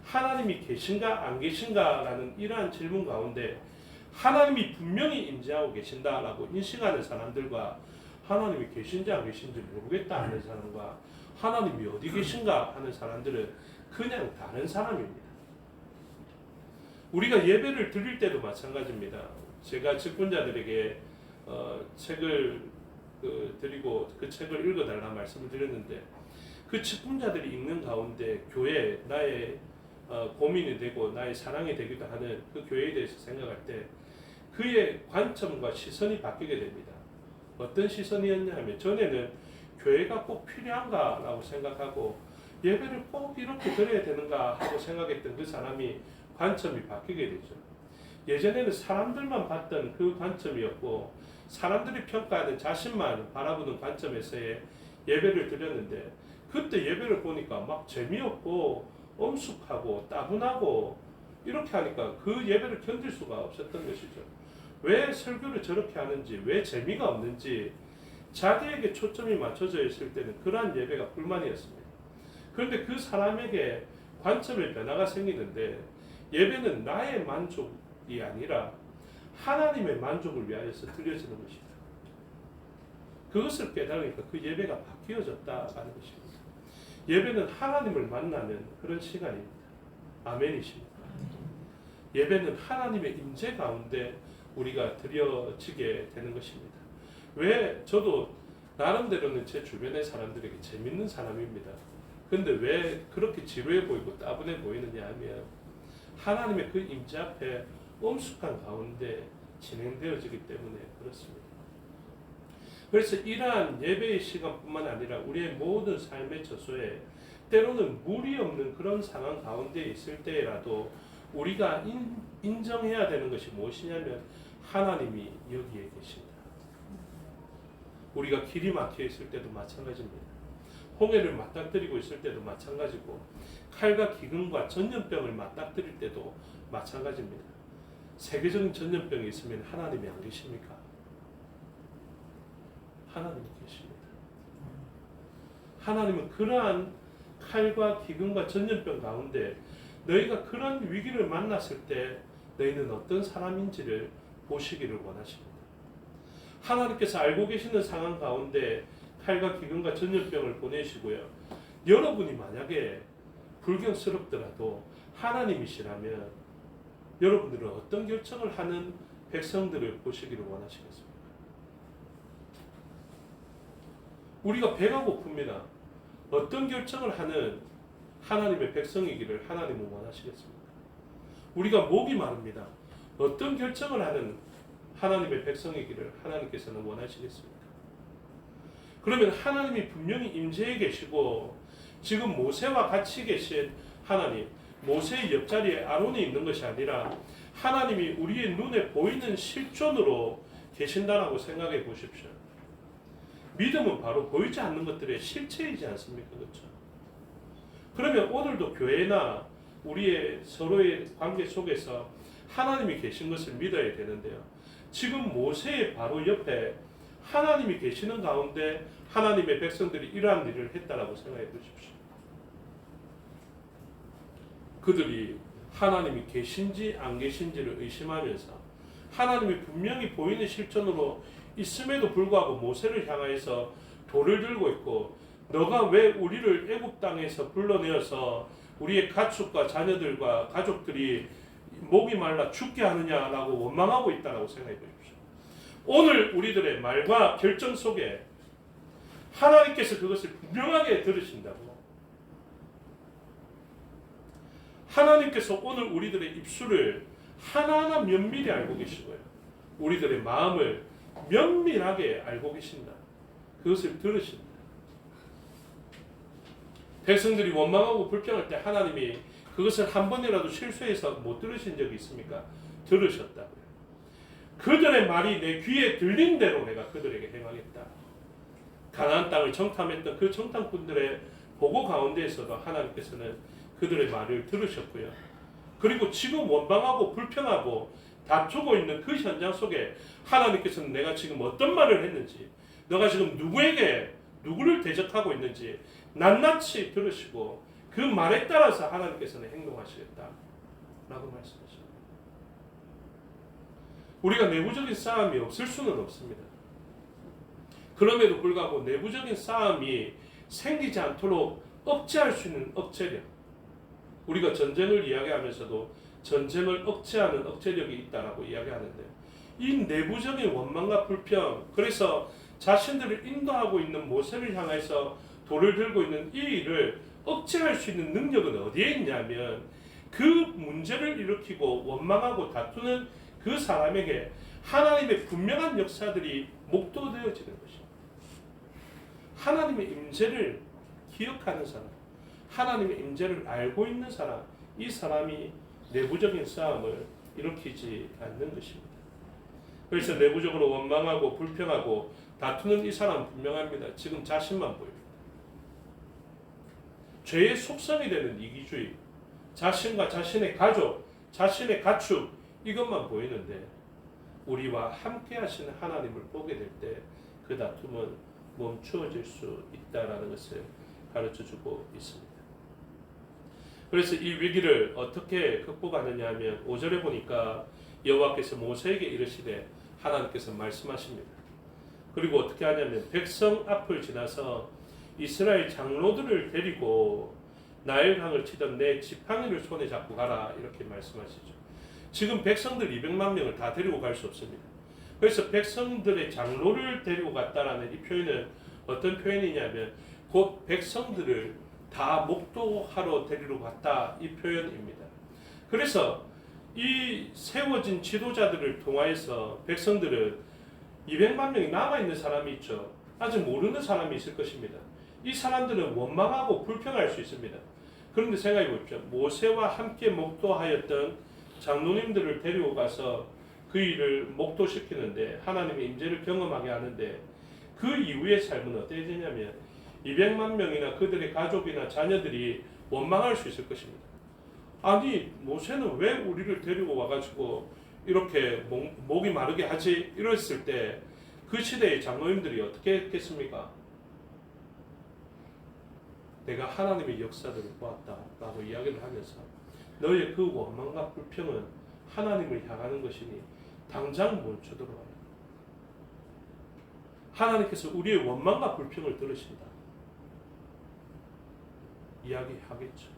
하나님이 계신가 안 계신가라는 이러한 질문 가운데 하나님이 분명히 임재하고 계신다라고 인식하는 사람들과 하나님이 계신지 안 계신지 모르겠다 하는 사람과 하나님이 어디 계신가 하는 사람들은 그냥 다른 사람입니다. 우리가 예배를 드릴 때도 마찬가지입니다. 제가 직분자들에게 책을 드리고 그 책을 읽어달라 말씀을 드렸는데, 그 직분자들이 읽는 가운데 교회, 나의 고민이 되고 나의 사랑이 되기도 하는 그 교회에 대해서 생각할 때 그 그의 관점과 시선이 바뀌게 됩니다. 어떤 시선이었냐 하면 전에는 교회가 꼭 필요한가라고 생각하고 예배를 꼭 이렇게 드려야 되는가 하고 생각했던 그 사람이 관점이 바뀌게 되죠. 예전에는 사람들만 봤던 그 관점이었고 사람들이 평가하는 자신만 바라보는 관점에서의 예배를 드렸는데 그때 예배를 보니까 막 재미없고 엄숙하고 따분하고 이렇게 하니까 그 예배를 견딜 수가 없었던 것이죠. 왜 설교를 저렇게 하는지, 왜 재미가 없는지 자기에게 초점이 맞춰져 있을 때는 그러한 예배가 불만이었습니다. 그런데 그 사람에게 관점의 변화가 생기는데 예배는 나의 만족이 아니라 하나님의 만족을 위하여서 드려지는 것이다. 그것을 깨달으니까 그 예배가 바뀌어졌다는 것입니다. 예배는 하나님을 만나는 그런 시간입니다. 아멘이십니까? 예배는 하나님의 임재 가운데 우리가 드려지게 되는 것입니다. 왜 저도 나름대로는 제 주변의 사람들에게 재밌는 사람입니다. 근데 왜 그렇게 지루해 보이고 따분해 보이느냐 하면 하나님의 그 임재 앞에 엄숙한 가운데 진행되어지기 때문에 그렇습니다. 그래서 이러한 예배의 시간뿐만 아니라 우리의 모든 삶의 처소에 때로는 물이 없는 그런 상황 가운데 있을 때라도 우리가 인정해야 되는 것이 무엇이냐면 하나님이 여기에 계신다. 우리가 길이 막혀 있을 때도 마찬가지입니다. 홍해를 맞닥뜨리고 있을 때도 마찬가지고 칼과 기근과 전염병을 맞닥뜨릴 때도 마찬가지입니다. 세계적인 전염병이 있으면 하나님이 안 계십니까? 하나님이 계십니다. 하나님은 그러한 칼과 기근과 전염병 가운데 너희가 그런 위기를 만났을 때 너희는 어떤 사람인지를 보시기를 원하십니다. 하나님께서 알고 계시는 상황 가운데 칼과 기근과 전염병을 보내시고요. 여러분이 만약에 불경스럽더라도 하나님이시라면 여러분들은 어떤 결정을 하는 백성들을 보시기를 원하시겠습니까? 우리가 배가 고픕니다. 어떤 결정을 하는 하나님의 백성이기를 하나님은 원하시겠습니까? 우리가 목이 마릅니다. 어떤 결정을 하는 하나님의 백성이기를 하나님께서는 원하시겠습니까? 그러면 하나님이 분명히 임재해 계시고 지금 모세와 같이 계신 하나님, 모세의 옆자리에 아론이 있는 것이 아니라 하나님이 우리의 눈에 보이는 실존으로 계신다라고 생각해 보십시오. 믿음은 바로 보이지 않는 것들의 실체이지 않습니까? 그렇죠? 그러면 오늘도 교회나 우리의 서로의 관계 속에서 하나님이 계신 것을 믿어야 되는데요. 지금 모세의 바로 옆에 하나님이 계시는 가운데 하나님의 백성들이 이러한 일을 했다라고 생각해 보십시오. 그들이 하나님이 계신지 안 계신지를 의심하면서 하나님이 분명히 보이는 실존으로 있음에도 불구하고 모세를 향하여서 돌을 들고 있고 너가 왜 우리를 애굽 땅에서 불러내어서 우리의 가축과 자녀들과 가족들이 목이 말라 죽게 하느냐라고 원망하고 있다라고 생각해 보십시오. 오늘 우리들의 말과 결정 속에 하나님께서 그것을 분명하게 들으신다고. 하나님께서 오늘 우리들의 입술을 하나하나 면밀히 알고 계시고요. 우리들의 마음을 면밀하게 알고 계신다. 그것을 들으신다. 백성들이 원망하고 불평할 때 하나님이 그것을 한 번이라도 실수해서 못 들으신 적이 있습니까? 들으셨다고요. 그들의 말이 내 귀에 들린 대로 내가 그들에게 행하겠다. 가나안 땅을 정탐했던 그 정탐꾼들의 보고 가운데에서도 하나님께서는 그들의 말을 들으셨고요. 그리고 지금 원망하고 불평하고 다투고 있는 그 현장 속에 하나님께서는 내가 지금 어떤 말을 했는지, 너가 지금 누구를 대적하고 있는지 낱낱이 들으시고 그 말에 따라서 하나님께서는 행동하시겠다 라고 말씀하십니다. 우리가 내부적인 싸움이 없을 수는 없습니다. 그럼에도 불구하고 내부적인 싸움이 생기지 않도록 억제할 수 있는 억제력, 우리가 전쟁을 이야기하면서도 전쟁을 억제하는 억제력이 있다라고 이야기하는데 이 내부적인 원망과 불평, 그래서 자신들을 인도하고 있는 모세를 향해서 돌을 들고 있는 이 일을 억제할 수 있는 능력은 어디에 있냐면 그 문제를 일으키고 원망하고 다투는 그 사람에게 하나님의 분명한 역사들이 목도되어지는 것입니다. 하나님의 임재를 기억하는 사람, 하나님의 임재를 알고 있는 사람, 이 사람이 내부적인 싸움을 일으키지 않는 것입니다. 그래서 내부적으로 원망하고 불평하고 다투는 이 사람은 분명합니다. 지금 자신만 보입니다. 죄의 속성이 되는 이기주의, 자신과 자신의 가족, 자신의 가축, 이것만 보이는데 우리와 함께 하시는 하나님을 보게 될 때 그 다툼은 멈추어질 수 있다라는 것을 가르쳐주고 있습니다. 그래서 이 위기를 어떻게 극복하느냐 하면 5절에 보니까 여호와께서 모세에게 이르시되 하나님께서 말씀하십니다. 그리고 어떻게 하냐면 백성 앞을 지나서 이스라엘 장로들을 데리고 나일강을 치던 내 지팡이를 손에 잡고 가라 이렇게 말씀하시죠. 지금 백성들 200만 명을 다 데리고 갈 수 없습니다. 그래서 백성들의 장로를 데리고 갔다라는 이 표현은 어떤 표현이냐면 곧 백성들을 다 목도하러 데리러 갔다 이 표현입니다. 그래서 이 세워진 지도자들을 통하여서 백성들은 200만 명이 남아있는 사람이 있죠. 아직 모르는 사람이 있을 것입니다. 이 사람들은 원망하고 불평할 수 있습니다. 그런데 생각해 보십시오. 모세와 함께 목도하였던 장로님들을 데리고 가서 그 일을 목도시키는데 하나님의 임재를 경험하게 하는데 그 이후의 삶은 어떻게 되냐면 200만 명이나 그들의 가족이나 자녀들이 원망할 수 있을 것입니다. 아니 모세는 왜 우리를 데리고 와가지고 이렇게 목이 마르게 하지? 이랬을 때 그 시대의 장로님들이 어떻게 했겠습니까? 내가 하나님의 역사들을 보았다 라고 이야기를 하면서 너의 그 원망과 불평은 하나님을 향하는 것이니 당장 멈추도록 하라. 하나님께서 우리의 원망과 불평을 들으신다 이야기하겠죠.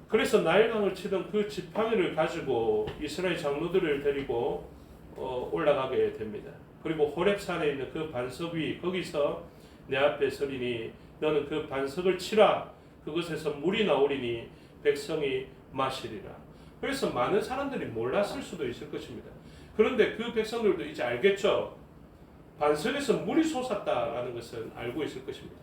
그래서 나일강을 치던 그 지팡이를 가지고 이스라엘 장로들을 데리고 올라가게 됩니다. 그리고 호렙산에 있는 그 반석 위 거기서 내 앞에 서리니 너는 그 반석을 치라. 그것에서 물이 나오리니 백성이 마시리라. 그래서 많은 사람들이 몰랐을 수도 있을 것입니다. 그런데 그 백성들도 이제 알겠죠. 반석에서 물이 솟았다라는 것은 알고 있을 것입니다.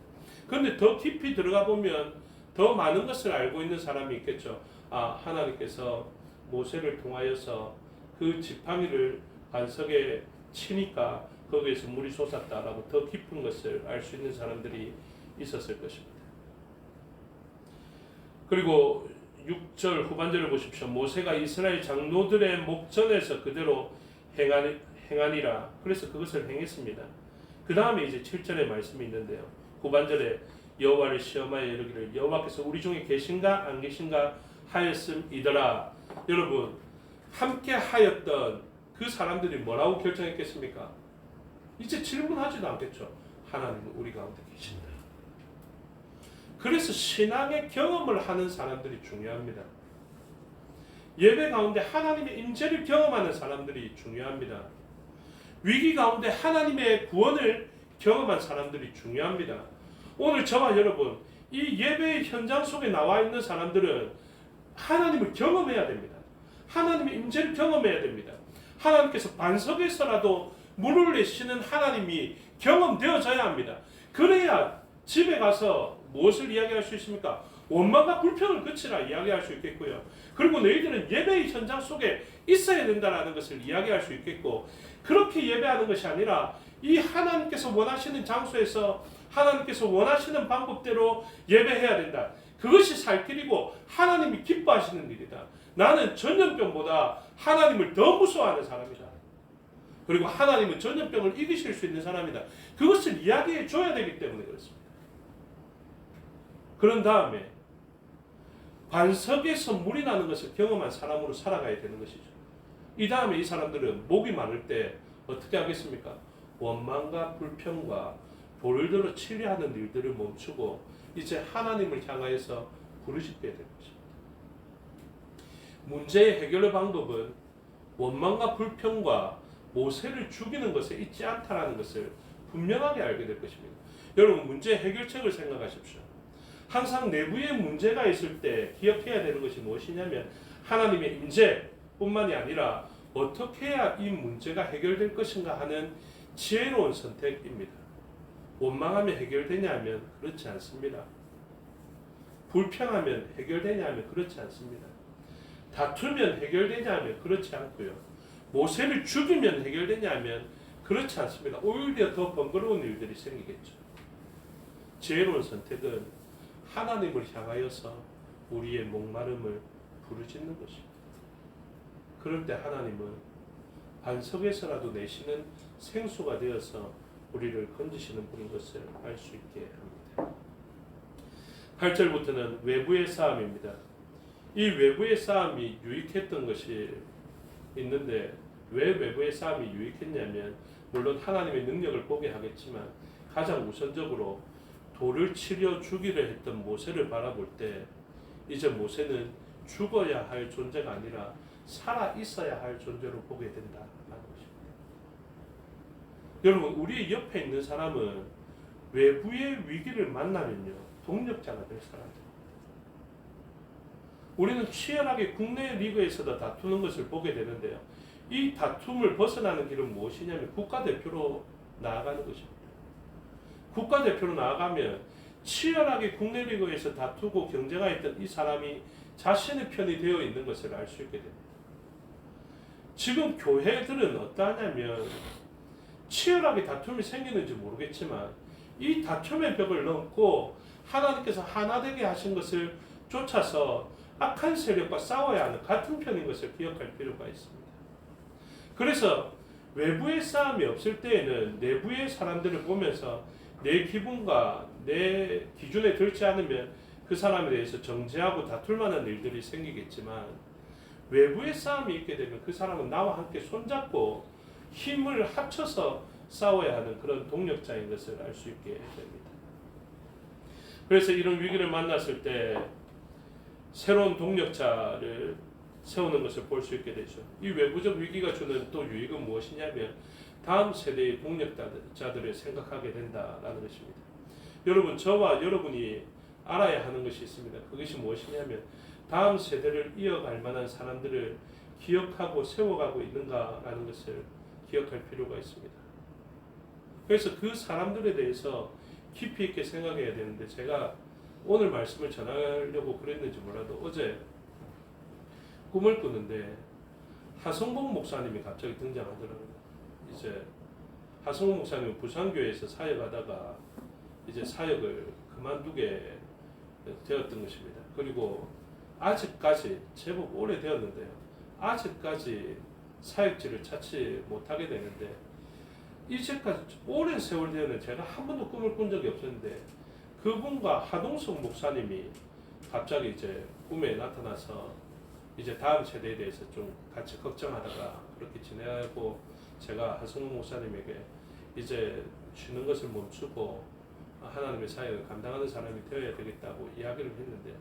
그런데 더 깊이 들어가 보면 더 많은 것을 알고 있는 사람이 있겠죠. 아, 하나님께서 모세를 통하여서 그 지팡이를 반석에 치니까 거기에서 물이 솟았다라고 더 깊은 것을 알 수 있는 사람들이 있었을 것입니다. 그리고 6절 후반절을 보십시오. 모세가 이스라엘 장로들의 목전에서 그대로 행하니라. 그래서 그것을 행했습니다. 그 다음에 이제 7절의 말씀이 있는데요. 후반절에 여호와를 시험하여 이르기를 여호와께서 우리 중에 계신가 안 계신가 하였음이더라. 여러분 함께 하였던 그 사람들이 뭐라고 결정했겠습니까? 이제 질문하지도 않겠죠. 하나님은 우리 가운데 계신다. 그래서 신앙의 경험을 하는 사람들이 중요합니다. 예배 가운데 하나님의 임재를 경험하는 사람들이 중요합니다. 위기 가운데 하나님의 구원을 경험한 사람들이 중요합니다. 오늘 저와 여러분 이 예배의 현장 속에 나와 있는 사람들은 하나님을 경험해야 됩니다. 하나님의 임재를 경험해야 됩니다. 하나님께서 반석에서라도 물을 내시는 하나님이 경험되어져야 합니다. 그래야 집에 가서 무엇을 이야기할 수 있습니까? 원망과 불평을 그치라 이야기할 수 있겠고요. 그리고 너희들은 예배의 현장 속에 있어야 된다는 것을 이야기할 수 있겠고, 그렇게 예배하는 것이 아니라 이 하나님께서 원하시는 장소에서 하나님께서 원하시는 방법대로 예배해야 된다. 그것이 살 길이고 하나님이 기뻐하시는 일이다. 나는 전염병보다 하나님을 더 무서워하는 사람이다. 그리고 하나님은 전염병을 이기실 수 있는 사람이다. 그것을 이야기해 줘야 되기 때문에 그렇습니다. 그런 다음에 반석에서 물이 나는 것을 경험한 사람으로 살아가야 되는 것이죠. 이 다음에 이 사람들은 목이 마를 때 어떻게 하겠습니까? 원망과 불평과 돌을 들어 치려하는 일들을 멈추고 이제 하나님을 향하여서 부르짖게 될 것입니다. 문제의 해결의 방법은 원망과 불평과 모세를 죽이는 것에 있지 않다라는 것을 분명하게 알게 될 것입니다. 여러분 문제의 해결책을 생각하십시오. 항상 내부에 문제가 있을 때 기억해야 되는 것이 무엇이냐면 하나님의 임재뿐만이 아니라 어떻게 해야 이 문제가 해결될 것인가 하는 지혜로운 선택입니다. 원망하면 해결되냐면 그렇지 않습니다. 불평하면 해결되냐면 그렇지 않습니다. 다투면 해결되냐면 그렇지 않고요. 모세를 죽이면 해결되냐면 그렇지 않습니다. 오히려 더 번거로운 일들이 생기겠죠. 지혜로운 선택은 하나님을 향하여서 우리의 목마름을 부르짖는 것입니다. 그럴 때 하나님은 반석에서라도 내시는 생수가 되어서 우리를 건지시는 분인 것을 알 수 있게 합니다. 8절부터는 외부의 싸움입니다. 이 외부의 싸움이 유익했던 것이 있는데 왜 외부의 싸움이 유익했냐면 물론 하나님의 능력을 보게 하겠지만 가장 우선적으로 돌을 치려 죽이려 했던 모세를 바라볼 때 이제 모세는 죽어야 할 존재가 아니라 살아 있어야 할 존재로 보게 된다라는 것입니다. 여러분 우리 옆에 있는 사람은 외부의 위기를 만나면요 동력자가 될 사람입니다. 우리는 치열하게 국내 리그에서도 다투는 것을 보게 되는데요. 이 다툼을 벗어나는 길은 무엇이냐면 국가대표로 나아가는 것입니다. 국가대표로 나아가면 치열하게 국내 리그에서 다투고 경쟁하였던 이 사람이 자신의 편이 되어 있는 것을 알 수 있게 됩니다. 지금 교회들은 어떠하냐면 치열하게 다툼이 생기는지 모르겠지만 이 다툼의 벽을 넘고 하나님께서 하나 되게 하신 것을 쫓아서 악한 세력과 싸워야 하는 같은 편인 것을 기억할 필요가 있습니다. 그래서 외부의 싸움이 없을 때에는 내부의 사람들을 보면서 내 기분과 내 기준에 들지 않으면 그 사람에 대해서 정죄하고 다툴 만한 일들이 생기겠지만 외부의 싸움이 있게 되면 그 사람은 나와 함께 손잡고 힘을 합쳐서 싸워야 하는 그런 동력자인 것을 알 수 있게 됩니다. 그래서 이런 위기를 만났을 때 새로운 동력자를 세우는 것을 볼 수 있게 되죠. 이 외부적 위기가 주는 또 유익은 무엇이냐면 다음 세대의 동력자들을 생각하게 된다라는 것입니다. 여러분 저와 여러분이 알아야 하는 것이 있습니다. 그것이 무엇이냐면 다음 세대를 이어갈 만한 사람들을 기억하고 세워가고 있는가라는 것을 기억할 필요가 있습니다. 그래서 그 사람들에 대해서 깊이 있게 생각해야 되는데 제가 오늘 말씀을 전하려고 그랬는지 몰라도 어제 꿈을 꾸는데 하성봉 목사님이 갑자기 등장하더라고요. 이제 하성봉 목사님은 부산교회에서 사역하다가 이제 사역을 그만두게 되었던 것입니다. 그리고 아직까지 제법 오래 되었는데요. 아직까지 사역지를 찾지 못하게 되는데 이제까지 오랜 세월 되었는데 제가 한 번도 꿈을 꾼 적이 없었는데 그분과 하동석 목사님이 갑자기 이제 꿈에 나타나서 이제 다음 세대에 대해서 좀 같이 걱정하다가 그렇게 지내고 제가 하성봉 목사님에게 이제 쉬는 것을 멈추고 하나님의 사역을 감당하는 사람이 되어야 되겠다고 이야기를 했는데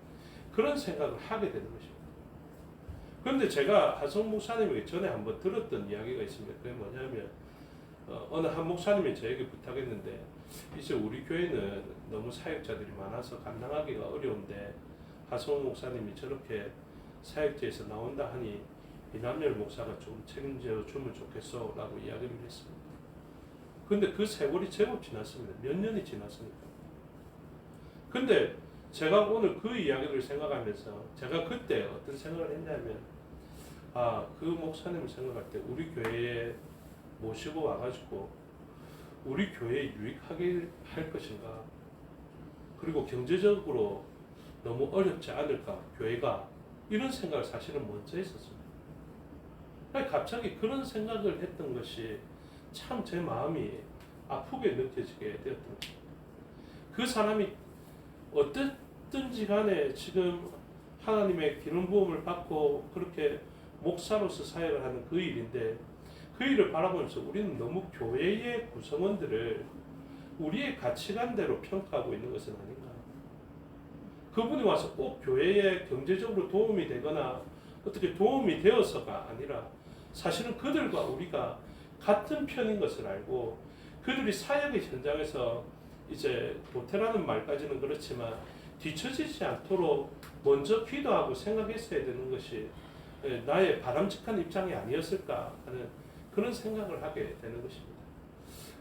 그런 생각을 하게 되는 것입니다. 그런데 제가 하성봉 목사님에게 전에 한번 들었던 이야기가 있습니다. 그게 뭐냐면 어느 한 목사님이 저에게 부탁했는데 이제 우리 교회는 너무 사역자들이 많아서 감당하기가 어려운데 하성봉 목사님이 저렇게 사역지에서 나온다 하니 이남열 목사가 좀 책임져 주면 좋겠어 라고 이야기를 했습니다. 근데 그 세월이 제법 지났습니다. 몇 년이 지났습니다. 근데 제가 오늘 그 이야기를 생각하면서 제가 그때 어떤 생각을 했냐면 그 목사님을 생각할 때 우리 교회에 모시고 와가지고 우리 교회에 유익하게 할 것인가 그리고 경제적으로 너무 어렵지 않을까 교회가 이런 생각을 사실은 먼저 했었습니다. 갑자기 그런 생각을 했던 것이 참 제 마음이 아프게 느껴지게 되었던 겁니다. 그 사람이 어쨌든지 간에 지금 하나님의 기름 부음을 받고 그렇게 목사로서 사역을 하는 그 일인데 그 일을 바라보면서 우리는 너무 교회의 구성원들을 우리의 가치관대로 평가하고 있는 것은 아닌가. 그분이 와서 꼭 교회에 경제적으로 도움이 되거나 어떻게 도움이 되어서가 아니라 사실은 그들과 우리가 같은 편인 것을 알고 그들이 사역의 현장에서 이제 도태라는 말까지는 그렇지만 뒤처지지 않도록 먼저 기도하고 생각했어야 되는 것이 나의 바람직한 입장이 아니었을까 하는 그런 생각을 하게 되는 것입니다.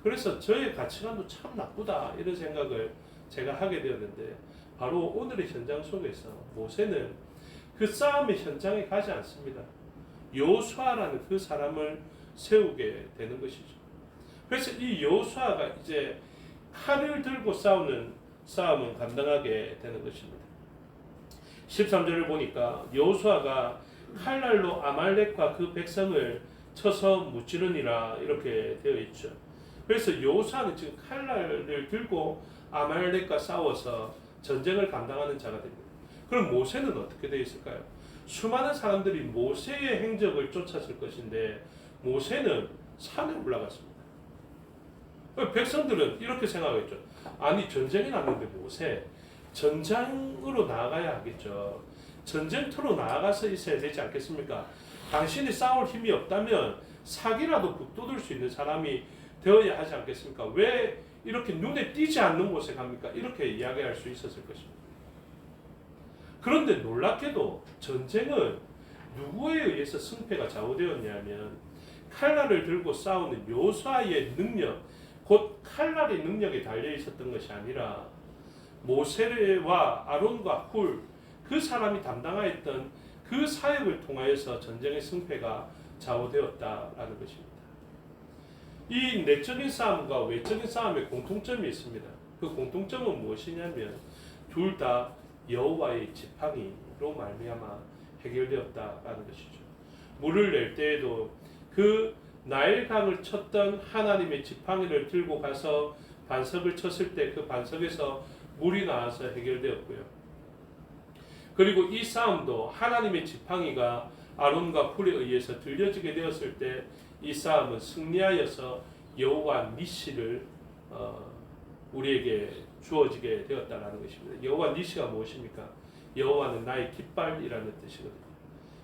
그래서 저의 가치관도 참 나쁘다 이런 생각을 제가 하게 되었는데 바로 오늘의 현장 속에서 모세는 그 싸움의 현장에 가지 않습니다. 여호수아라는 그 사람을 세우게 되는 것이죠. 그래서 이 여호수아가 이제 칼을 들고 싸우는 싸움은 감당하게 되는 것입니다. 13절을 보니까 여호수아가 칼날로 아말렉과 그 백성을 쳐서 무찌르니라 이렇게 되어 있죠. 그래서 여호수아는 지금 칼날을 들고 아말렉과 싸워서 전쟁을 감당하는 자가 됩니다. 그럼 모세는 어떻게 되어 있을까요? 수많은 사람들이 모세의 행적을 쫓았을 것인데 모세는 산에 올라갔습니다. 백성들은 이렇게 생각했죠. 아니 전쟁이 났는데 모세 전장으로 나아가야 하겠죠. 전쟁터로 나아가서 있어야 되지 않겠습니까? 당신이 싸울 힘이 없다면 사기라도 북돋을 수 있는 사람이 되어야 하지 않겠습니까? 왜 이렇게 눈에 띄지 않는 곳에 갑니까? 이렇게 이야기할 수 있었을 것입니다. 그런데 놀랍게도 전쟁은 누구에 의해서 승패가 좌우되었냐면 칼날을 들고 싸우는 여호수아의 능력, 곧 칼날의 능력에 달려 있었던 것이 아니라 모세와 아론과 훌, 그 사람이 담당하였던 그 사역을 통하여서 전쟁의 승패가 좌우되었다라는 것입니다. 이 내적인 싸움과 외적인 싸움에 공통점이 있습니다. 그 공통점은 무엇이냐면 둘 다 여호와의 지팡이로 말미암아 해결되었다라는 것이죠. 물을 낼 때에도 그 나일강을 쳤던 하나님의 지팡이를 들고 가서 반석을 쳤을 때 그 반석에서 물이 나와서 해결되었고요. 그리고 이 싸움도 하나님의 지팡이가 아론과 훌에 의해서 들려지게 되었을 때 이 싸움은 승리하여서 여호와 니시를 우리에게 주어지게 되었다라는 것입니다. 여호와 니시가 무엇입니까? 여호와는 나의 깃발이라는 뜻이거든요.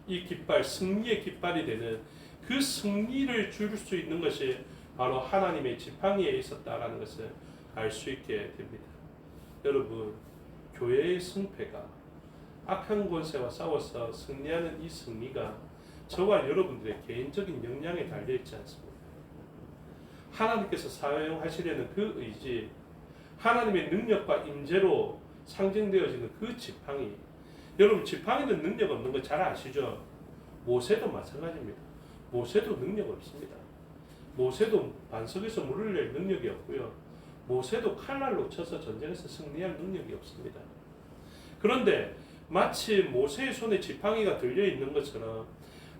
이 깃발, 승리의 깃발이 되는 그 승리를 줄 수 있는 것이 바로 하나님의 지팡이에 있었다라는 것을 알 수 있게 됩니다. 여러분, 교회의 승패가 악한 권세와 싸워서 승리하는 이 승리가 저와 여러분들의 개인적인 역량에 달려있지 않습니다. 하나님께서 사용하시려는 그 의지, 하나님의 능력과 임재로 상징되어지는 그 지팡이. 여러분, 지팡이는 능력 없는 거 잘 아시죠? 모세도 마찬가지입니다. 모세도 능력 없습니다. 모세도 반석에서 물을 낼 능력이 없고요. 모세도 칼날로 쳐서 전쟁에서 승리할 능력이 없습니다. 그런데 마치 모세의 손에 지팡이가 들려 있는 것처럼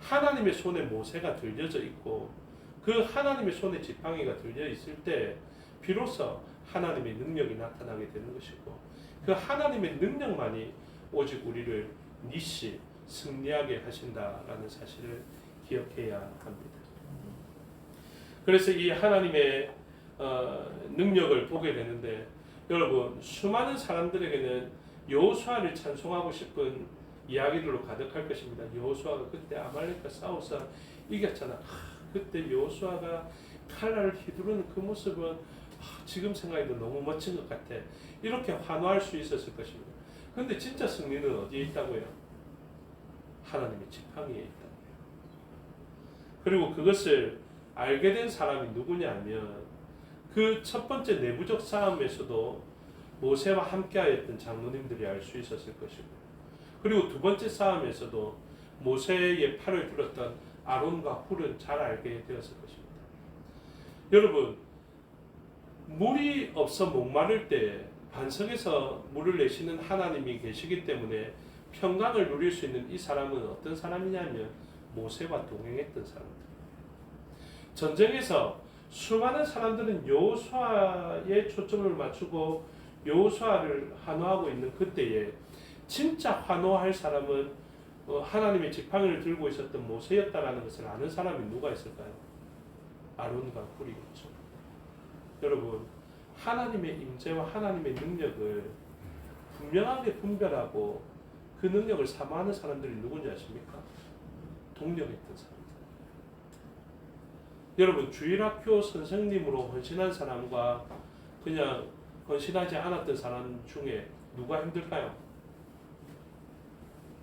하나님의 손에 모세가 들려져 있고 그 하나님의 손에 지팡이가 들려 있을 때 비로소 하나님의 능력이 나타나게 되는 것이고 그 하나님의 능력만이 오직 우리를 니시 승리하게 하신다라는 사실을 기억해야 합니다. 그래서 이 하나님의 능력을 보게 되는데 여러분 수많은 사람들에게는 여호수아를 찬송하고 싶은 이야기들로 가득할 것입니다. 여호수아가 그때 아말렉과 싸워서 이겼잖아. 그때 여호수아가 칼날을 휘두르는 그 모습은 지금 생각해도 너무 멋진 것 같아. 이렇게 환호할 수 있었을 것입니다. 그런데 진짜 승리는 어디에 있다고요? 하나님의 지팡이에 있다고요. 그리고 그것을 알게 된 사람이 누구냐면 그 첫 번째 내부적 싸움에서도 모세와 함께하였던 장로님들이 알 수 있었을 것이고 그리고 두 번째 싸움에서도 모세의 팔을 들었던 아론과 훌은 잘 알게 되었을 것입니다. 여러분, 물이 없어 목마를 때 반석에서 물을 내시는 하나님이 계시기 때문에 평강을 누릴 수 있는 이 사람은 어떤 사람이냐면 모세와 동행했던 사람들. 전쟁에서 수많은 사람들은 여호수아에 초점을 맞추고 여호수아를 환호하고 있는 그때에 진짜 환호할 사람은 하나님의 지팡이를 들고 있었던 모세였다라는 것을 아는 사람이 누가 있을까요? 아론과 훌이겠죠. 여러분, 하나님의 임재와 하나님의 능력을 분명하게 분별하고 그 능력을 사모하는 사람들이 누군지 아십니까? 동력했던 사람들. 여러분, 주일학교 선생님으로 헌신한 사람과 그냥 헌신하지 않았던 사람 중에 누가 힘들까요?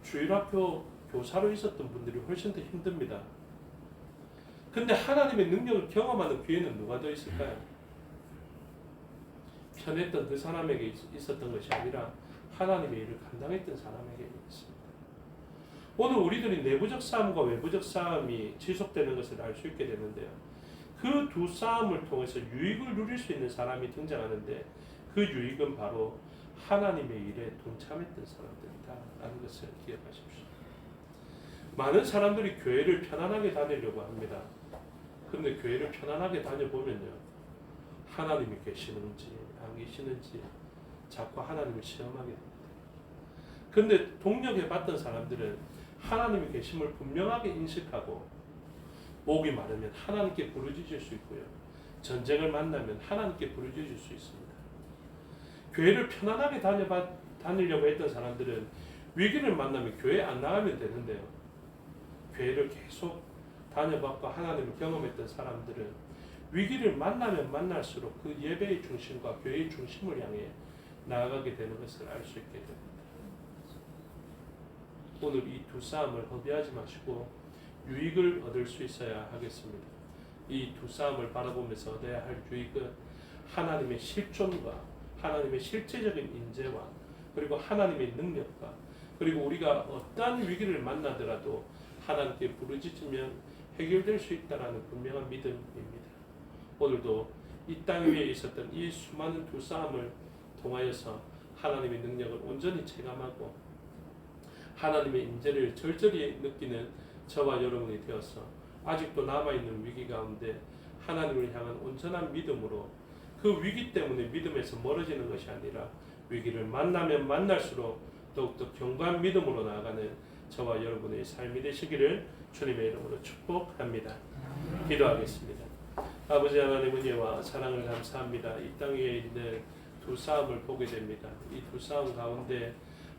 주일학교 교사로 있었던 분들이 훨씬 더 힘듭니다. 근데 하나님의 능력을 경험하는 기회는 누가 더 있을까요? 편했던 그 사람에게 있었던 것이 아니라 하나님의 일을 감당했던 사람에게 있습니다. 오늘 우리들이 내부적 싸움과 외부적 싸움이 지속되는 것을 알 수 있게 되는데요. 그 두 싸움을 통해서 유익을 누릴 수 있는 사람이 등장하는데 그 유익은 바로 하나님의 일에 동참했던 사람들이다라는 것을 기억하십시오. 많은 사람들이 교회를 편안하게 다니려고 합니다. 그런데 교회를 편안하게 다녀보면요, 하나님이 계시는지 안 계시는지 자꾸 하나님을 시험하게 됩니다. 그런데 동력해봤던 사람들은 하나님이 계심을 분명하게 인식하고 목이 마르면 하나님께 부르짖을 수 있고요, 전쟁을 만나면 하나님께 부르짖을 수 있습니다. 교회를 편안하게 다니려고 했던 사람들은 위기를 만나면 교회 안 나가면 되는데요, 교회를 계속 다녀봤고 하나님을 경험했던 사람들은 위기를 만나면 만날수록 그 예배의 중심과 교회의 중심을 향해 나아가게 되는 것을 알 수 있게 됩니다. 오늘 이 두 싸움을 허비하지 마시고 유익을 얻을 수 있어야 하겠습니다. 이 두 싸움을 바라보면서 얻어야 할 유익은 하나님의 실존과 하나님의 실제적인 인재와 그리고 하나님의 능력과 그리고 우리가 어떠한 위기를 만나더라도 하나님께 부르짖으면 해결될 수 있다는 분명한 믿음입니다. 오늘도 이 땅 위에 있었던 이 수많은 두 싸움을 통하여서 하나님의 능력을 온전히 체감하고 하나님의 인재를 절절히 느끼는 저와 여러분이 되어서 아직도 남아있는 위기 가운데 하나님을 향한 온전한 믿음으로 그 위기 때문에 믿음에서 멀어지는 것이 아니라 위기를 만나면 만날수록 더욱더 견고한 믿음으로 나아가는 저와 여러분의 삶이 되시기를 주님의 이름으로 축복합니다. 기도하겠습니다. 아버지 하나님 은혜와 사랑을 감사합니다. 이 땅 위에 있는 두 싸움을 보게 됩니다. 이 두 싸움 가운데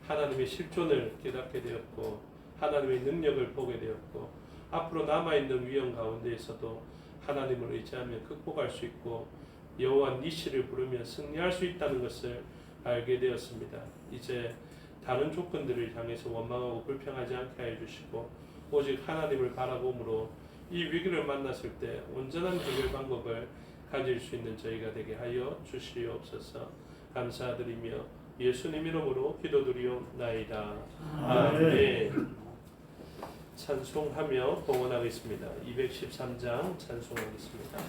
하나님의 실존을 깨닫게 되었고 하나님의 능력을 보게 되었고 앞으로 남아있는 위험 가운데에서도 하나님을 의지하며 극복할 수 있고 여호와 니시를 부르며 승리할 수 있다는 것을 알게 되었습니다. 이제 다른 조건들을 향해서 원망하고 불평하지 않게 해주시고 오직 하나님을 바라봄으로 이 위기를 만났을 때 온전한 해결 방법을 가질 수 있는 저희가 되게 하여 주시옵소서. 감사드리며 예수님 이름으로 기도드리옵나이다. 아멘. 찬송하며 봉헌하겠습니다. 213장 찬송하겠습니다.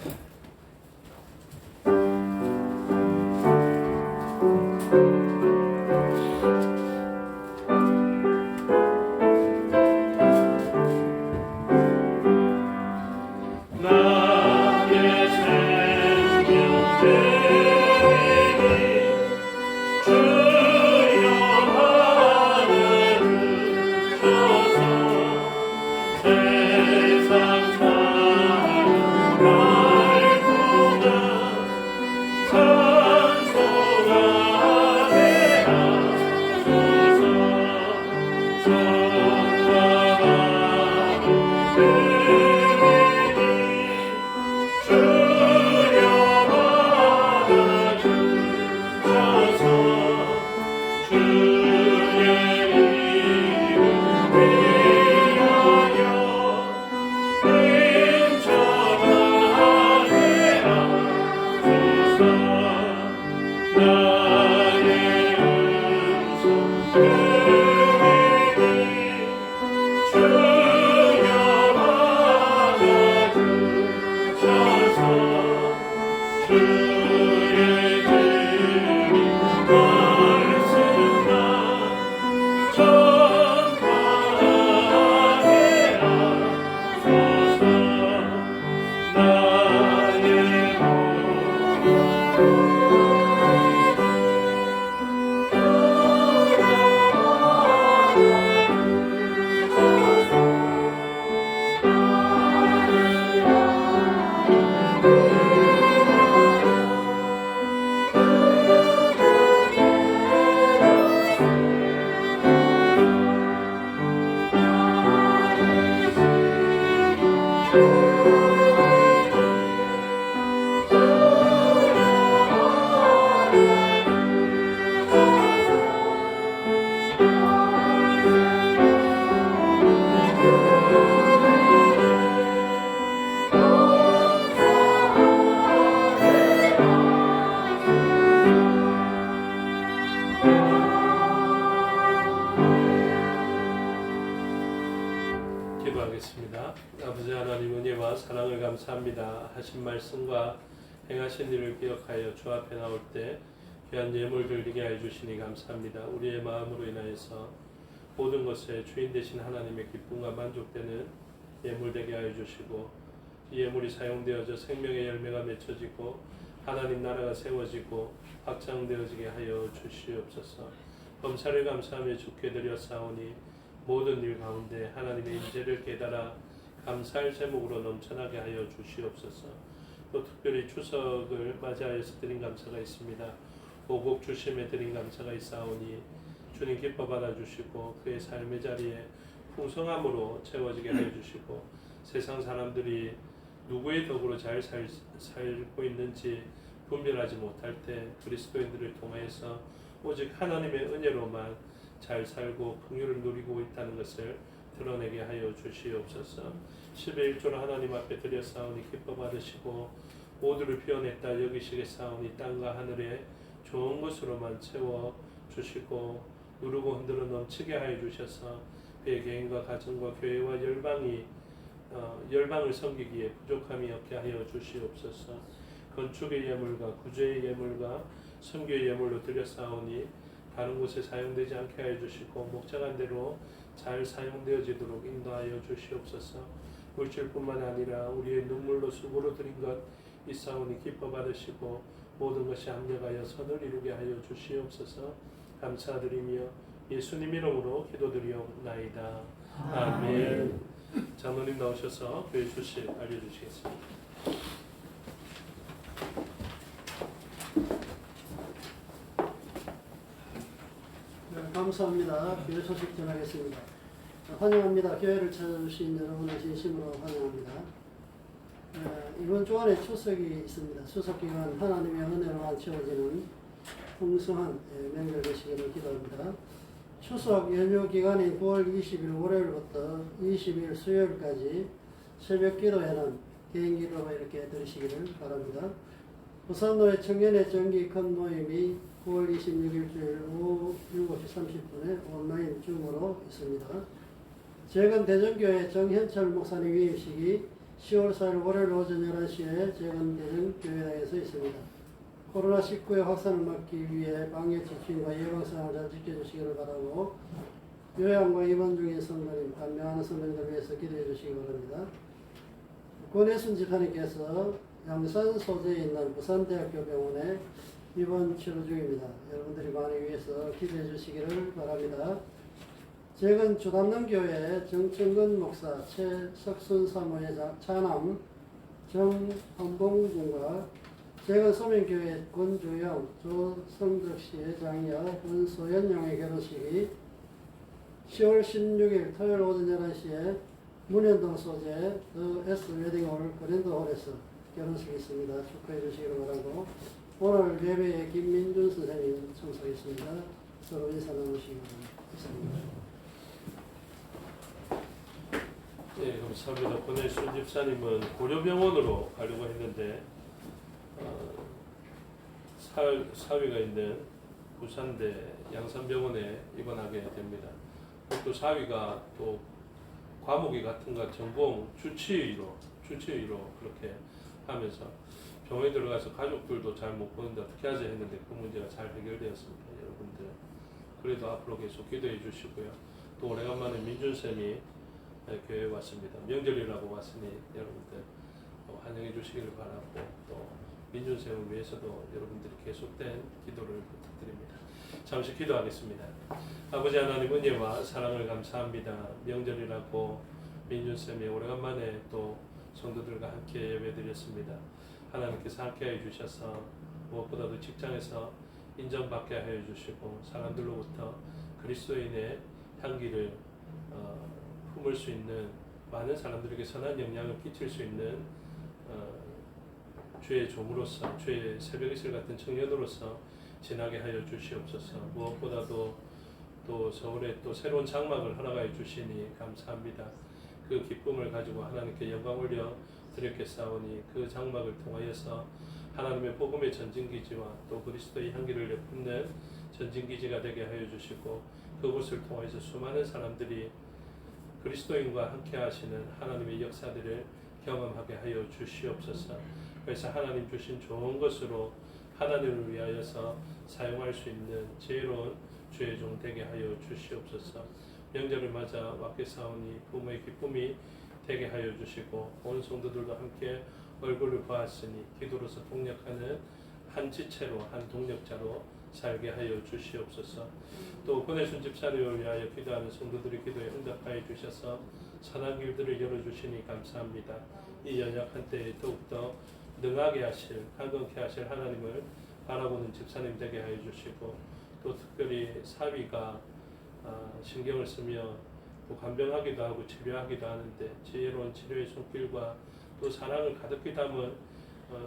기도하겠습니다. 아버지 하나님 은혜와 사랑을 감사합니다. 하신 말씀과 행하신 일을 기억하여 주 앞에 나올 때 귀한 예물 드리게 해 주시니 감사합니다. 우리의 마음으로 인하여서 모든 것에 주인 되신 하나님의 기쁨과 만족되는 예물 되게 하여 주시고 이 예물이 사용되어져 생명의 열매가 맺혀지고 하나님 나라가 세워지고 확장되어지게 하여 주시옵소서. 범사를 감사하며 주께 드렸사오니 모든 일 가운데 하나님의 인재를 깨달아 감사할 제목으로 넘쳐나게 하여 주시옵소서. 또 특별히 추석을 맞이하여서 드린 감사가 있습니다. 오곡 주심에 드린 감사가 있사오니 주님 기뻐 받아주시고 그의 삶의 자리에 풍성함으로 채워지게 하여 주시고 세상 사람들이 누구의 덕으로 잘 살고 있는지 분별하지 못할 때 그리스도인들을 통해서 오직 하나님의 은혜로만 잘 살고 긍휼을 누리고 있다는 것을 드러내게 하여 주시옵소서. 10의 1조를 하나님 앞에 드렸사오니 기뻐 받으시고 모두를 피워냈다 여기시겠사오니 땅과 하늘에 좋은 것으로만 채워 주시고 누르고 흔들어 넘치게 하여 주셔서 그의 개인과 가정과 교회와 열방을 섬기기에 부족함이 없게 하여 주시옵소서. 건축의 예물과 구제의 예물과 선교의 예물로 드렸사오니 다른 곳에 사용되지 않게 하여 주시고 목적한 대로 잘 사용되어지도록 인도하여 주시옵소서. 물질뿐만 아니라 우리의 눈물로 수고로 드린 것 있사오니 기뻐 받으시고 모든 것이 합력하여 선을 이루게 하여 주시옵소서. 감사드리며 예수님 이름으로 기도드리옵나이다. 아멘. 장로님 나오셔서 교회 소식 알려주시겠습니다. 네, 감사합니다. 교회 소식 전하겠습니다. 환영합니다. 교회를 찾아주신 여러분을 진심으로 환영합니다. 이번 주간에 추석이 있습니다. 추석 기간 하나님의 은혜로만 채워지는 풍성한 명절 되시기를 기도합니다. 추석 연휴 기간인 9월 20일 월요일부터 22일 수요일까지 새벽 기도회는 개인 기도로 이렇게 드리시기를 바랍니다. 부산노회 청년의 정기 큰 모임이 9월 26일 주일 오후 7시 30분에 온라인 줌으로 있습니다. 재건 대전교회 정현철 목사님 위임식이 10월 4일 월요일 오전 11시에 재건 대전교회당에서 있습니다. 코로나19의 확산을 막기 위해 방역 지침과 예방상을 잘 지켜주시기를 바라고 요양과 입원 중인 성도님, 간병하는 성도님들 위해서 기도해 주시기 바랍니다. 권혜순 집사님께서 양산 소재에 있는 부산대학교 병원에 입원 치료 중입니다. 여러분들이 많이 위해서 기도해 주시기를 바랍니다. 재건 주담릉교회 정청근 목사, 최석순 사모의 차남 정한봉군과 재건 소명교회 권주영, 조성적씨의 장녀 권소연영의 결혼식이 10월 16일 토요일 오전 11시에 문현동 소재 더 S 웨딩홀 그랜드홀에서 결혼식이 있습니다. 축하해 주시기를 바라고 오늘 예배에 김민준 선생님 참석했습니다. 서로 인사 나누시기 바랍니다. 네, 감사합니다. 권혜순 집사님은 고려병원으로 가려고 했는데 사위가 있는 부산대 양산병원에 입원하게 됩니다. 또 사위가 또 과목이 같은가 전공 주치의로 그렇게 하면서 병원에 들어가서 가족들도 잘 못 보는데 어떻게 하자 했는데 그 문제가 잘 해결되었습니다. 여러분들 그래도 앞으로 계속 기도해 주시고요. 또 오래간만에 민준쌤이 교회에 왔습니다. 명절이라고 왔으니 여러분들 환영해 주시기를 바라고 또 민준쌤을 위해서도 여러분들이 계속된 기도를 부탁드립니다. 잠시 기도하겠습니다. 아버지 하나님 은혜와 사랑을 감사합니다. 명절이라고 민준쌤이 오래간만에 또 성도들과 함께 예배드렸습니다. 하나님께서 함께해 주셔서 무엇보다도 직장에서 인정받게 하여 주시고 사람들로부터 그리스도인의 향기를 품을 수 있는 많은 사람들에게 선한 영향을 끼칠 수 있는 주의 종으로서 주의 새벽 이슬 같은 청년으로서 지나게 하여 주시옵소서. 무엇보다도 또 서울에 또 새로운 장막을 허락하여 주시니 감사합니다. 그 기쁨을 가지고 하나님께 영광 올려 드렸겠사오니 그 장막을 통하여서 하나님의 복음의 전진기지와 또 그리스도의 향기를 내뿜는 전진기지가 되게 하여 주시고 그곳을 통해서 수많은 사람들이 그리스도인과 함께 하시는 하나님의 역사들을 경험하게 하여 주시옵소서. 그래서 하나님 주신 좋은 것으로 하나님을 위하여서 사용할 수 있는 지혜로운 주의 종 되게 하여 주시옵소서. 명절을 맞아 왔겠사오니 부모의 기쁨이 되게 하여 주시고 온 성도들도 함께 얼굴을 보았으니 기도로서 동력하는 한 지체로 한 동력자로 살게 하여 주시옵소서. 또 보내준 집사님을 위하여 기도하는 성도들의 기도에 응답하여 주셔서 선한 길들을 열어주시니 감사합니다. 이 연약한 때에 더욱더 능하게 하실, 강건케 하실 하나님을 바라보는 집사님 되게 하여 주시고 또 특별히 사위가 신경을 쓰며 또 간병하기도 하고 치료하기도 하는데 지혜로운 치료의 손길과 또 사랑을 가득히 담은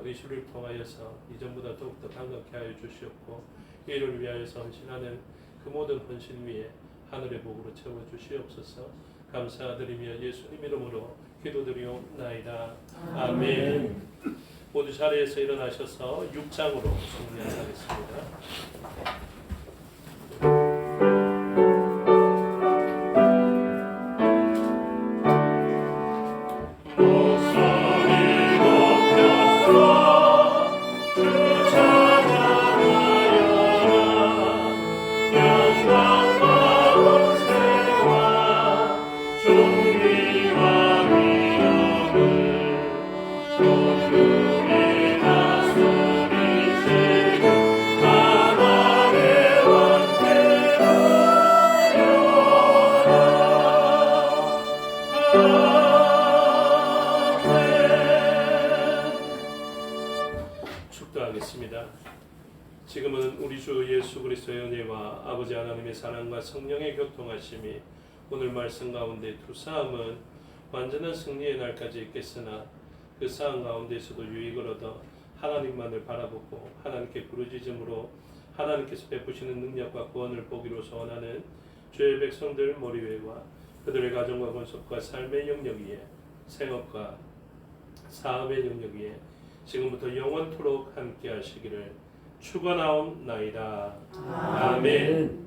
의술을 통하여서 이전보다 더욱더 강건케 하여 주시옵고 이를 위하여서 헌신하는 그 모든 헌신 위에 하늘의 복으로 채워주시옵소서. 감사드리며 예수님 이름으로 기도드리옵나이다. 아멘. 모두 자리에서 일어나셔서 6장으로 승리하겠습니다. 축도하겠습니다. 지금은 우리 주 예수 그리스도의 은혜와 아버지 하나님의 사랑과 성령의 교통하심이 오늘 말씀 가운데 투사함은 완전한 승리의 날까지 있겠으나 그 싸움 가운데서도 유익을 얻어 하나님만을 바라보고 하나님께 부르짖음으로 하나님께서 베푸시는 능력과 구원을 보기로 소원하는 주의 백성들 머리 위와 그들의 가정과 건속과 삶의 영역 위에 생업과 사업의 영역 위에 지금부터 영원토록 함께 하시기를 축원하옵나이다. 아멘.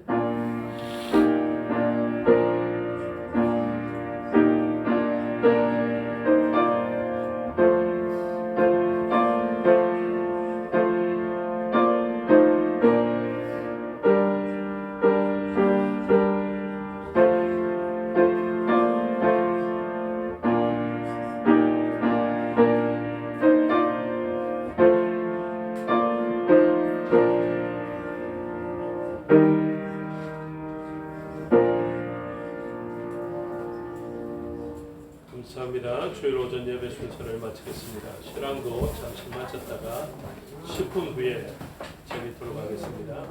감사합니다. 주일 오전 예배 순서를 마치겠습니다. 신앙도 잠시 마쳤다가 10분 후에 재밌도록 하겠습니다.